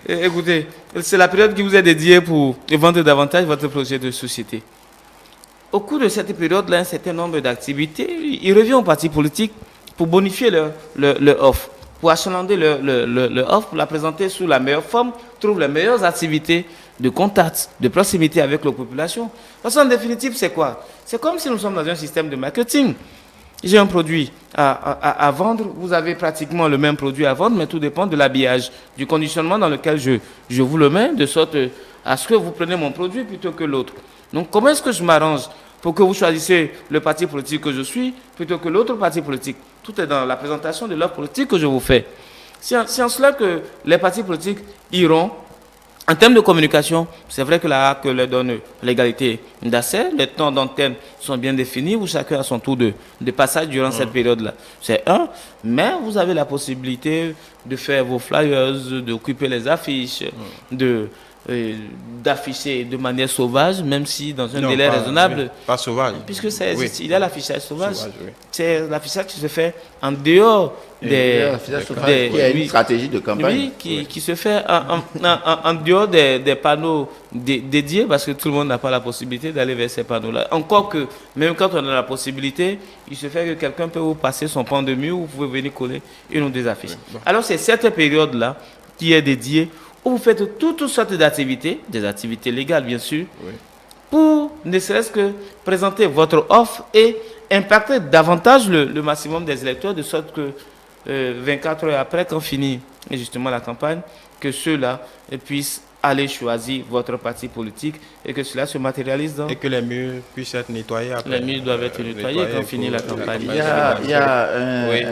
Écoutez, c'est la période qui vous est dédiée pour vendre davantage votre projet de société. Au cours de cette période-là, un certain nombre d'activités, il revient aux partis politiques pour bonifier leur offre, pour achalander leur offre, pour la présenter sous la meilleure forme, trouver les meilleures activités de contact, de proximité avec la population. Parce qu'en définitive, c'est quoi? C'est comme si nous sommes dans un système de marketing. J'ai un produit à vendre, vous avez pratiquement le même produit à vendre, mais tout dépend de l'habillage, du conditionnement dans lequel je vous le mets, de sorte à ce que vous prenez mon produit plutôt que l'autre. Donc comment est-ce que je m'arrange pour que vous choisissez le parti politique que je suis plutôt que l'autre parti politique? Tout est dans la présentation de l'offre politique que je vous fais. C'est en cela que les partis politiques iront. En termes de communication, c'est vrai que la HAC leur donne l'égalité d'accès. Les temps d'antenne sont bien définis, où chacun a son tour de passage durant cette période-là. C'est un. Mais vous avez la possibilité de faire vos flyers, d'occuper les affiches, d'afficher de manière sauvage, même si dans un délai raisonnable. Pas sauvage. Puisque il y a l'affichage sauvage. C'est l'affichage qui se fait en dehors des... Il y a une stratégie de campagne. Oui, qui se fait en dehors des panneaux dédiés, parce que tout le monde n'a pas la possibilité d'aller vers ces panneaux-là. Encore que, même quand on a la possibilité, il se fait que quelqu'un peut vous passer son pan de mur, vous pouvez venir coller une ou deux affiches. Oui, bon. Alors c'est cette période-là qui est dédiée, où vous faites toutes sortes d'activités, des activités légales bien sûr, pour ne serait-ce que présenter votre offre et impacter davantage le maximum des électeurs, de sorte que 24 heures après, quand finit justement la campagne, que ceux-là puissent aller choisir votre parti politique et que cela se matérialise dans... Et que les murs puissent être nettoyés après. Les murs doivent être nettoyés quand finit la campagne. Il y a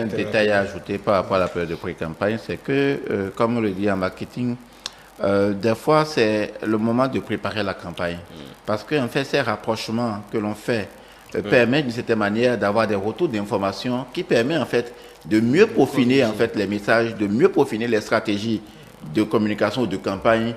un détail à ajouter par rapport à la période de pré-campagne, c'est que, comme on le dit en marketing, des fois c'est le moment de préparer la campagne. Parce qu'en fait, ces rapprochements que l'on fait permettent d'une certaine manière d'avoir des retours d'informations qui permettent en fait de mieux peaufiner en fait les messages, de mieux peaufiner les stratégies de communication ou de campagne,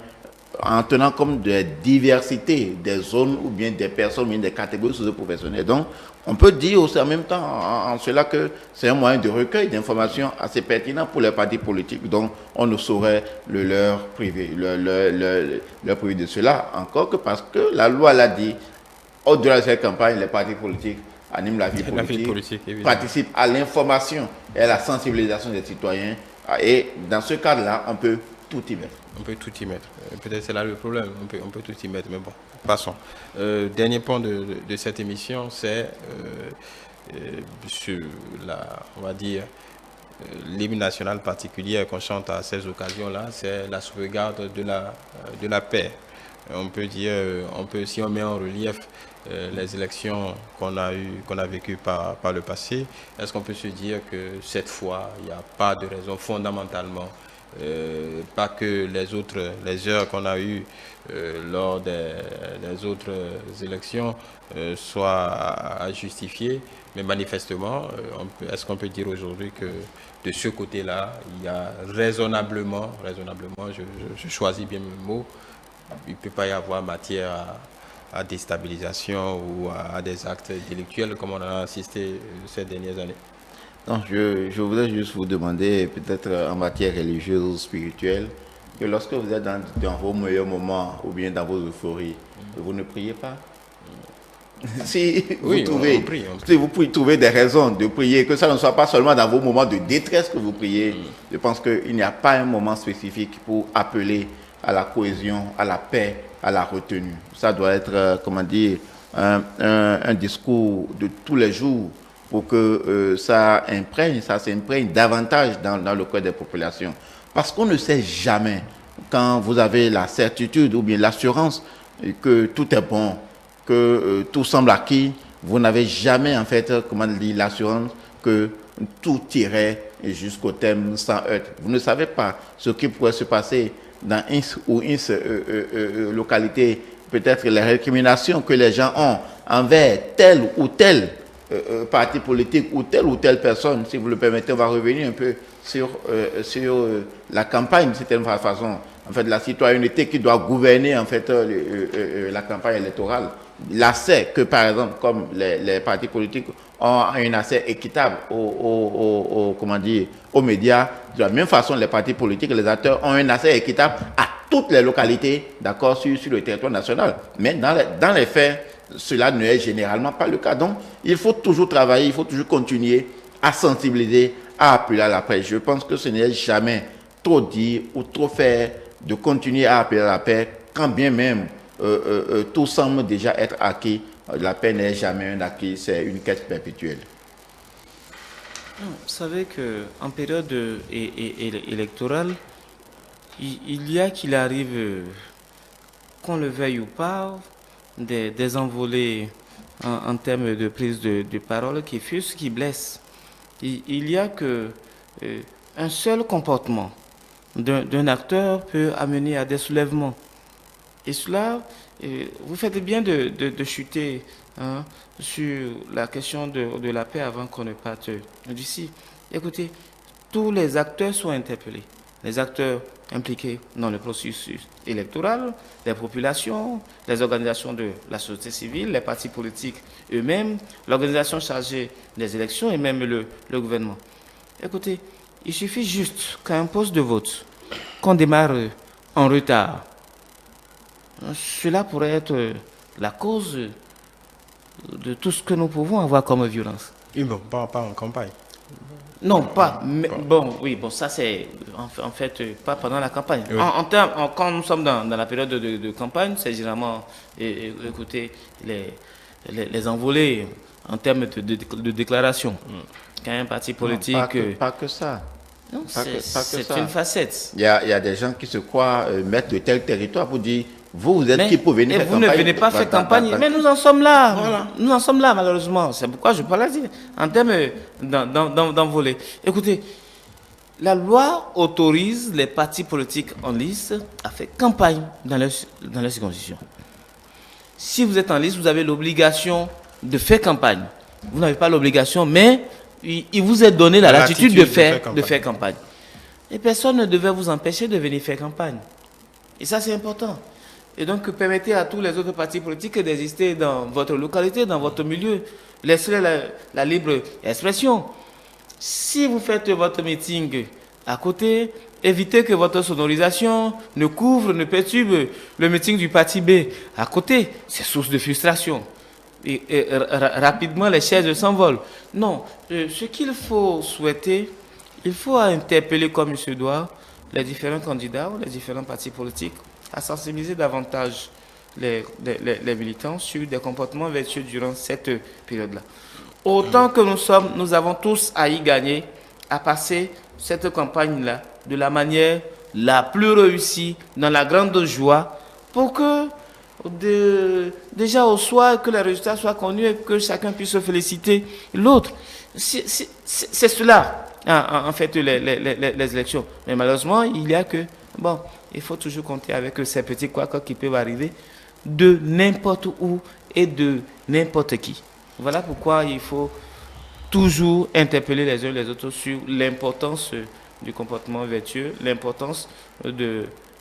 en tenant compte de la diversité des zones ou bien des personnes ou bien des catégories socio-professionnelles. Donc, on peut dire aussi en même temps en cela que c'est un moyen de recueil d'informations assez pertinent pour les partis politiques. Donc, on ne saurait leur priver de cela, encore que parce que la loi l'a dit, au-delà de cette campagne, les partis politiques animent la vie politique participent à l'information et à la sensibilisation des citoyens. Et dans ce cadre-là, on peut tout y mettre. On peut tout y mettre. Peut-être c'est là le problème. On peut tout y mettre, mais bon, passons. Dernier point de cette émission, c'est sur on va dire, l'hymne national particulier qu'on chante à ces occasions-là, c'est la sauvegarde de la paix. On peut dire, si on met en relief les élections qu'on a vécues par le passé, est-ce qu'on peut se dire que cette fois, il n'y a pas de raison fondamentalement, pas que les heures qu'on a eues lors des autres élections soient à justifier, mais manifestement, est-ce qu'on peut dire aujourd'hui que de ce côté-là, il y a raisonnablement, je choisis bien mes mots, il ne peut pas y avoir matière à déstabilisation ou à des actes délictuels comme on a assisté ces dernières années? Non, je voudrais juste vous demander, peut-être en matière religieuse ou spirituelle, que lorsque vous êtes dans vos meilleurs moments ou bien dans vos euphories, vous ne priez pas? Si vous pouvez trouver des raisons de prier, que ça ne soit pas seulement dans vos moments de détresse que vous priez, je pense qu'il n'y a pas un moment spécifique pour appeler à la cohésion, à la paix, à la retenue. Ça doit être, un discours de tous les jours pour que ça s'imprègne davantage dans le cœur des populations. Parce qu'on ne sait jamais, quand vous avez la certitude ou bien l'assurance que tout est bon, que tout semble acquis, vous n'avez jamais en fait, l'assurance que tout irait jusqu'au terme sans heurts. Vous ne savez pas ce qui pourrait se passer dans une localité, peut-être les récriminations que les gens ont envers tel ou tel parti politique ou telle personne. Si vous le permettez, on va revenir un peu sur la campagne d'une certaine façon. En fait, la citoyenneté qui doit gouverner en fait la campagne électorale. L'accès que, par exemple, comme les partis politiques ont un accès équitable aux médias, de la même façon, les partis politiques et les acteurs ont un accès équitable à toutes les localités, d'accord, sur le territoire national. Mais dans les faits, cela ne est généralement pas le cas. Donc, il faut toujours travailler, il faut toujours continuer à sensibiliser, à appeler à la paix. Je pense que ce n'est jamais trop dire ou trop faire de continuer à appeler à la paix, quand bien même tout semble déjà être acquis. La paix n'est jamais un acquis, c'est une quête perpétuelle. Vous savez qu'en période électorale, il y a qu'il arrive, qu'on le veuille ou pas, des envolées en termes de prise de parole qui fusent, qui blessent. Il y a que un seul comportement d'un acteur peut amener à des soulèvements. Et cela, vous faites bien de chuter sur la question de la paix avant qu'on ne parte d'ici. Écoutez, tous les acteurs sont interpellés. Les acteurs impliqués dans le processus électoral, les populations, les organisations de la société civile, les partis politiques eux-mêmes, l'organisation chargée des élections et même le gouvernement. Écoutez, il suffit juste qu'à un poste de vote, qu'on démarre en retard. Cela pourrait être la cause de tout ce que nous pouvons avoir comme violence. Oui, bon, pas en campagne. Non, pas. Mais, bon, ça c'est en fait pas pendant la campagne. Oui. Quand nous sommes dans la période de campagne, c'est généralement, écoutez, les envolées en termes de déclaration. Quand un parti politique. Non, pas que ça. Non, c'est une facette. Il y a des gens qui se croient mettre de tel territoire pour dire vous êtes qui pour venir faire campagne. Vous ne venez pas faire campagne. Mais nous en sommes là. Voilà. Nous en sommes là, malheureusement. C'est pourquoi je parle en termes d'envolée. Écoutez, la loi autorise les partis politiques en lice à faire campagne dans les circonscriptions. Si vous êtes en liste, vous avez l'obligation de faire campagne. Vous n'avez pas l'obligation, mais il vous est donné la latitude de faire campagne. Et personne ne devait vous empêcher de venir faire campagne. Et ça, c'est important. Et donc, permettez à tous les autres partis politiques d'exister dans votre localité, dans votre milieu. Laissez la libre expression. Si vous faites votre meeting à côté, évitez que votre sonorisation ne couvre, ne perturbe le meeting du parti B à côté. C'est source de frustration. Et rapidement, les chaises s'envolent. Non, ce qu'il faut souhaiter, il faut interpeller comme il se doit les différents candidats ou les différents partis politiques à sensibiliser davantage les militants sur des comportements vertueux durant cette période-là. Autant que nous avons tous à y gagner, à passer cette campagne-là de la manière la plus réussie, dans la grande joie, pour que déjà au soir, que les résultats soient connus et que chacun puisse se féliciter l'autre. C'est cela, en fait, les élections. Mais malheureusement, il y a que, il faut toujours compter avec ces petits couacs qui peuvent arriver de n'importe où et de n'importe qui. Voilà pourquoi il faut toujours interpeller les uns les autres sur l'importance du comportement vertueux, l'importance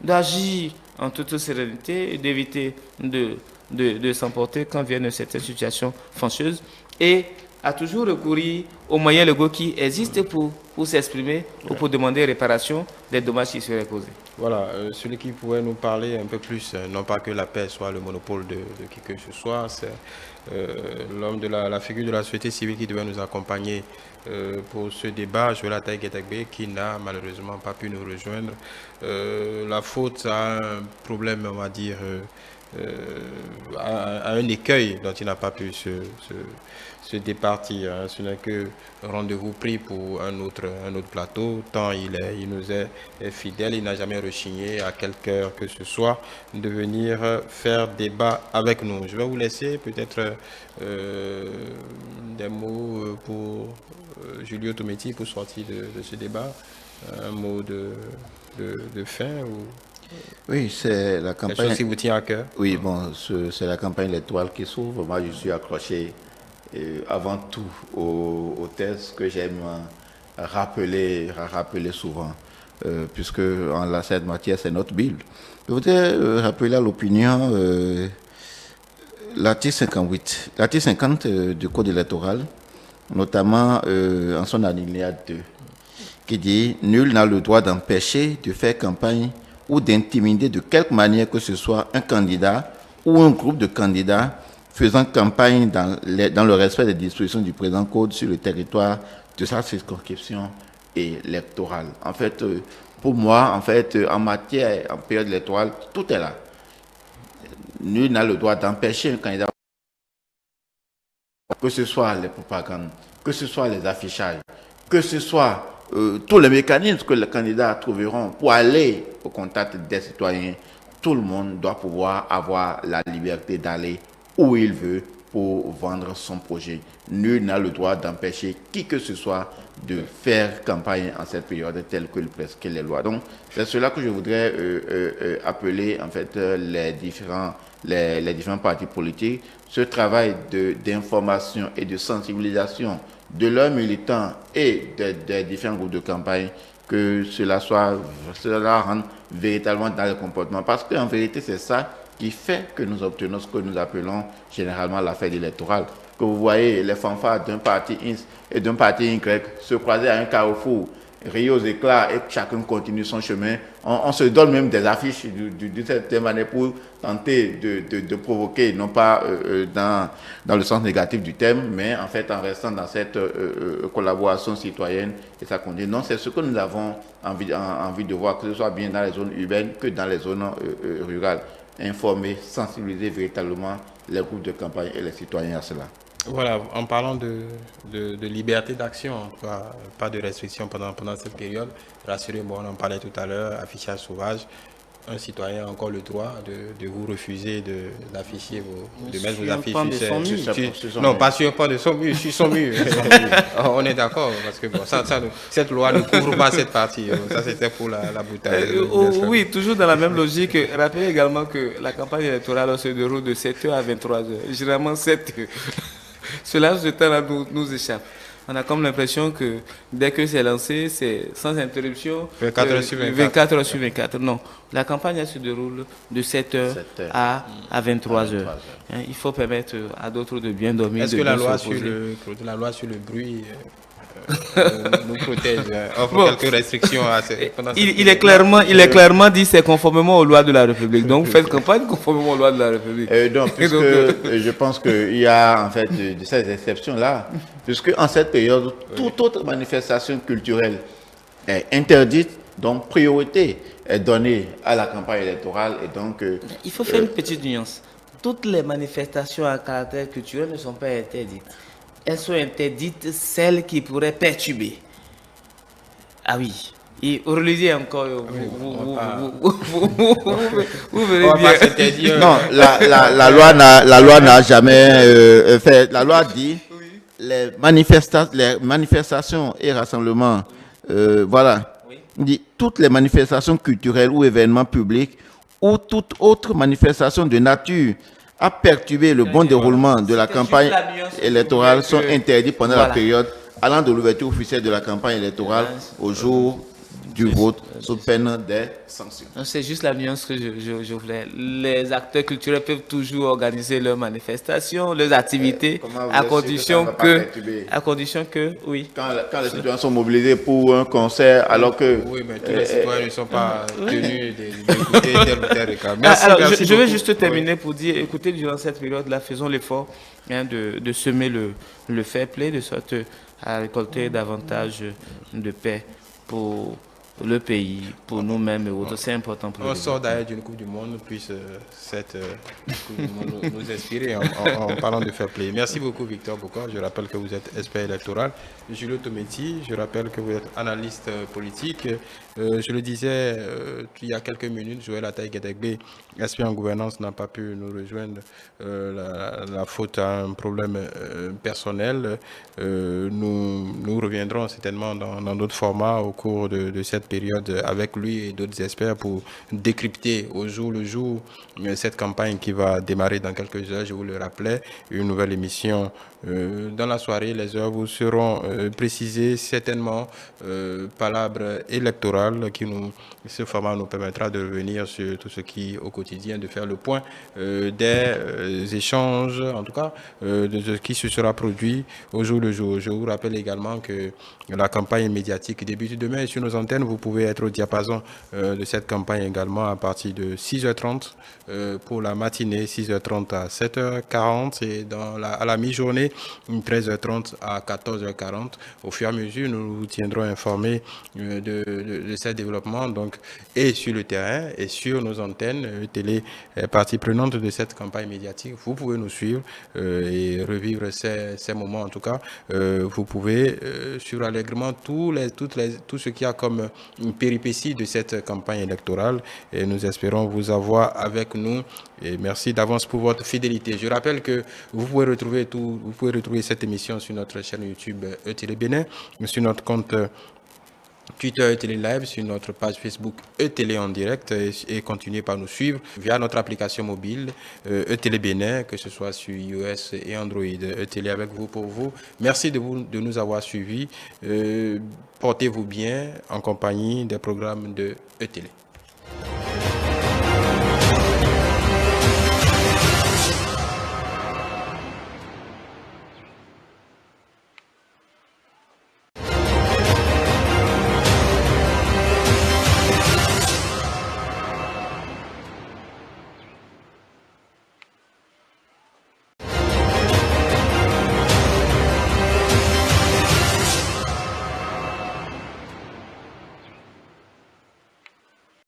d'agir en toute sérénité et d'éviter de s'emporter quand viennent certaines situations fâcheuses et à toujours recourir aux moyens légaux qui existent pour s'exprimer ou pour demander réparation des dommages qui seraient causés. Voilà, celui qui pourrait nous parler un peu plus, non pas que la paix soit le monopole de qui que ce soit, c'est l'homme de la figure de la société civile qui devait nous accompagner pour ce débat, Joël Ataï Guetagbe, qui n'a malheureusement pas pu nous rejoindre. La faute a un problème, on va dire, à un écueil dont il n'a pas pu se départir. Ce n'est que rendez-vous pris pour un autre plateau. Tant il nous est fidèle, il n'a jamais rechigné à quelque heure que ce soit de venir faire débat avec nous. Je vais vous laisser peut-être des mots pour Julio Tometti pour sortir de ce débat. Un mot de fin ou... Oui, c'est la campagne. Quelque chose qui vous tient à cœur. Oui, c'est la campagne électorale qui s'ouvre. Moi, je suis accroché avant tout aux thèses que j'aime rappeler souvent, puisque en cette matière, c'est notre Bible. Je voudrais rappeler à l'opinion l'article 58, l'article 50 du Code électoral, notamment en son alinéa 2, qui dit « Nul n'a le droit d'empêcher de faire campagne ou d'intimider de quelque manière que ce soit un candidat ou un groupe de candidats faisant campagne dans le respect des dispositions du présent code sur le territoire de sa circonscription électorale. » En fait, pour moi, en matière, en période électorale, tout est là. Nul n'a le droit d'empêcher un candidat, que ce soit les propagandes, que ce soit les affichages, que ce soit tous les mécanismes que les candidats trouveront pour aller au contact des citoyens, tout le monde doit pouvoir avoir la liberté d'aller où il veut pour vendre son projet. Nul n'a le droit d'empêcher qui que ce soit de faire campagne en cette période telle que le prescrivent les lois. Donc, c'est cela que je voudrais appeler en fait les différents partis politiques. Ce travail d'information et de sensibilisation de leurs militants et des différents groupes de campagne, que cela rentre véritablement dans le comportement. Parce qu'en vérité, c'est ça qui fait que nous obtenons ce que nous appelons généralement la fête électorale. Que vous voyez les fanfares d'un parti X et d'un parti Y se croiser à un carrefour, rire aux éclats et que chacun continue son chemin. On se donne même des affiches de cette manière pour tenter de provoquer, non pas dans le sens négatif du thème, mais en fait en restant dans cette collaboration citoyenne et ça continue. Non, c'est ce que nous avons envie de voir, que ce soit bien dans les zones urbaines que dans les zones rurales. Informer, sensibiliser véritablement les groupes de campagne et les citoyens à cela. Voilà, en parlant de liberté d'action, pas de restrictions pendant cette période, rassurez-moi, on en parlait tout à l'heure, affichage sauvage, un citoyen a encore le droit de vous refuser d'afficher de mettre vos affiches. Non, pas sur pas de son mur, sur son mur. On est d'accord, parce que bon, cette loi ne couvre pas cette partie. Ça, c'était pour la bouteille. Oui, toujours dans la même logique. Rappelez également que la campagne électorale se déroule de 7h à 23h. Généralement, 7h. Cela, ce temps-là nous échappe. On a comme l'impression que dès que c'est lancé, c'est sans interruption. 24 heures sur 24. 24 heures sur 24. Non, la campagne elle se déroule de 7h à 23h. Il faut permettre à d'autres de bien dormir. Est-ce que la loi sur le bruit nous protège, offre quelques restrictions pendant il est clairement dit c'est conformément aux lois de la République. Donc faites campagne conformément aux lois de la République. Puisque je pense qu'il y a en fait de ces exceptions-là, puisque en cette période, toute autre manifestation culturelle est interdite, donc priorité est donnée à la campagne électorale. Et donc, il faut faire une petite nuance. Toutes les manifestations à caractère culturel ne sont pas interdites. Elles sont interdites celles qui pourraient perturber. Ah oui. Et relisez encore. Vous verrez bien. Non, la loi n'a jamais fait. La loi dit les manifestations et rassemblements. Voilà. Dit toutes les manifestations culturelles ou événements publics ou toute autre manifestation de nature à perturber le bon déroulement de la campagne électorale sont interdits pendant la période allant de l'ouverture officielle de la campagne électorale au jour du vote, sous peine des sanctions. C'est juste la nuance que je voulais. Les acteurs culturels peuvent toujours organiser leurs manifestations, leurs activités, à condition que, oui. Quand les citoyens sont mobilisés pour un concert, alors que... Oui, mais tous les citoyens ne sont pas tenus d'écouter tel ou tel réclame. Alors, je vais juste terminer pour dire, écoutez, durant cette période-là, faisons l'effort de semer le fair play, de sorte à récolter davantage de paix pour le pays, pour nous-mêmes et autres. C'est important pour nous. On sort d'ailleurs d'une Coupe du Monde, puisse cette Coupe du Monde nous inspirer en parlant de fair play. Merci beaucoup Victor Bokor. Je rappelle que vous êtes expert électoral. Julio Tometti, je rappelle que vous êtes analyste politique. Je le disais il y a quelques minutes, Joël Ataï-Gedegbe, expert en gouvernance, n'a pas pu nous rejoindre. La faute à un problème personnel. Nous reviendrons certainement dans d'autres formats au cours de cette période avec lui et d'autres experts pour décrypter au jour le jour cette campagne qui va démarrer dans quelques heures. Je vous le rappelais, une nouvelle émission dans la soirée. Les heures vous seront précisées certainement. Palabre électorale ce format nous permettra de revenir sur tout ce qui au quotidien, de faire le point des échanges, en tout cas de ce qui se sera produit au jour le jour. Je vous rappelle également que la campagne médiatique débute demain sur nos antennes. Vous pouvez être au diapason de cette campagne également à partir de 6h30 pour la matinée, 6h30 à 7h40 et à la mi-journée, 13h30 à 14h40. Au fur et à mesure, nous vous tiendrons informés de ces développements donc, et sur le terrain et sur nos antennes télé partie prenante de cette campagne médiatique. Vous pouvez nous suivre et revivre ces moments en tout cas. Vous pouvez suivre allègrement tout ce qu'il y a comme péripéties de cette campagne électorale. Et nous espérons vous avoir avec nous. Et merci d'avance pour votre fidélité. Je rappelle que vous pouvez retrouver cette émission sur notre chaîne YouTube ETélé Bénin, sur notre compte Twitter ETélé Live, sur notre page Facebook ETélé en direct et continuez par nous suivre via notre application mobile ETélé Bénin, que ce soit sur iOS et Android. ETélé avec vous pour vous. Merci de nous avoir suivis. Portez-vous bien en compagnie des programmes de ETélé.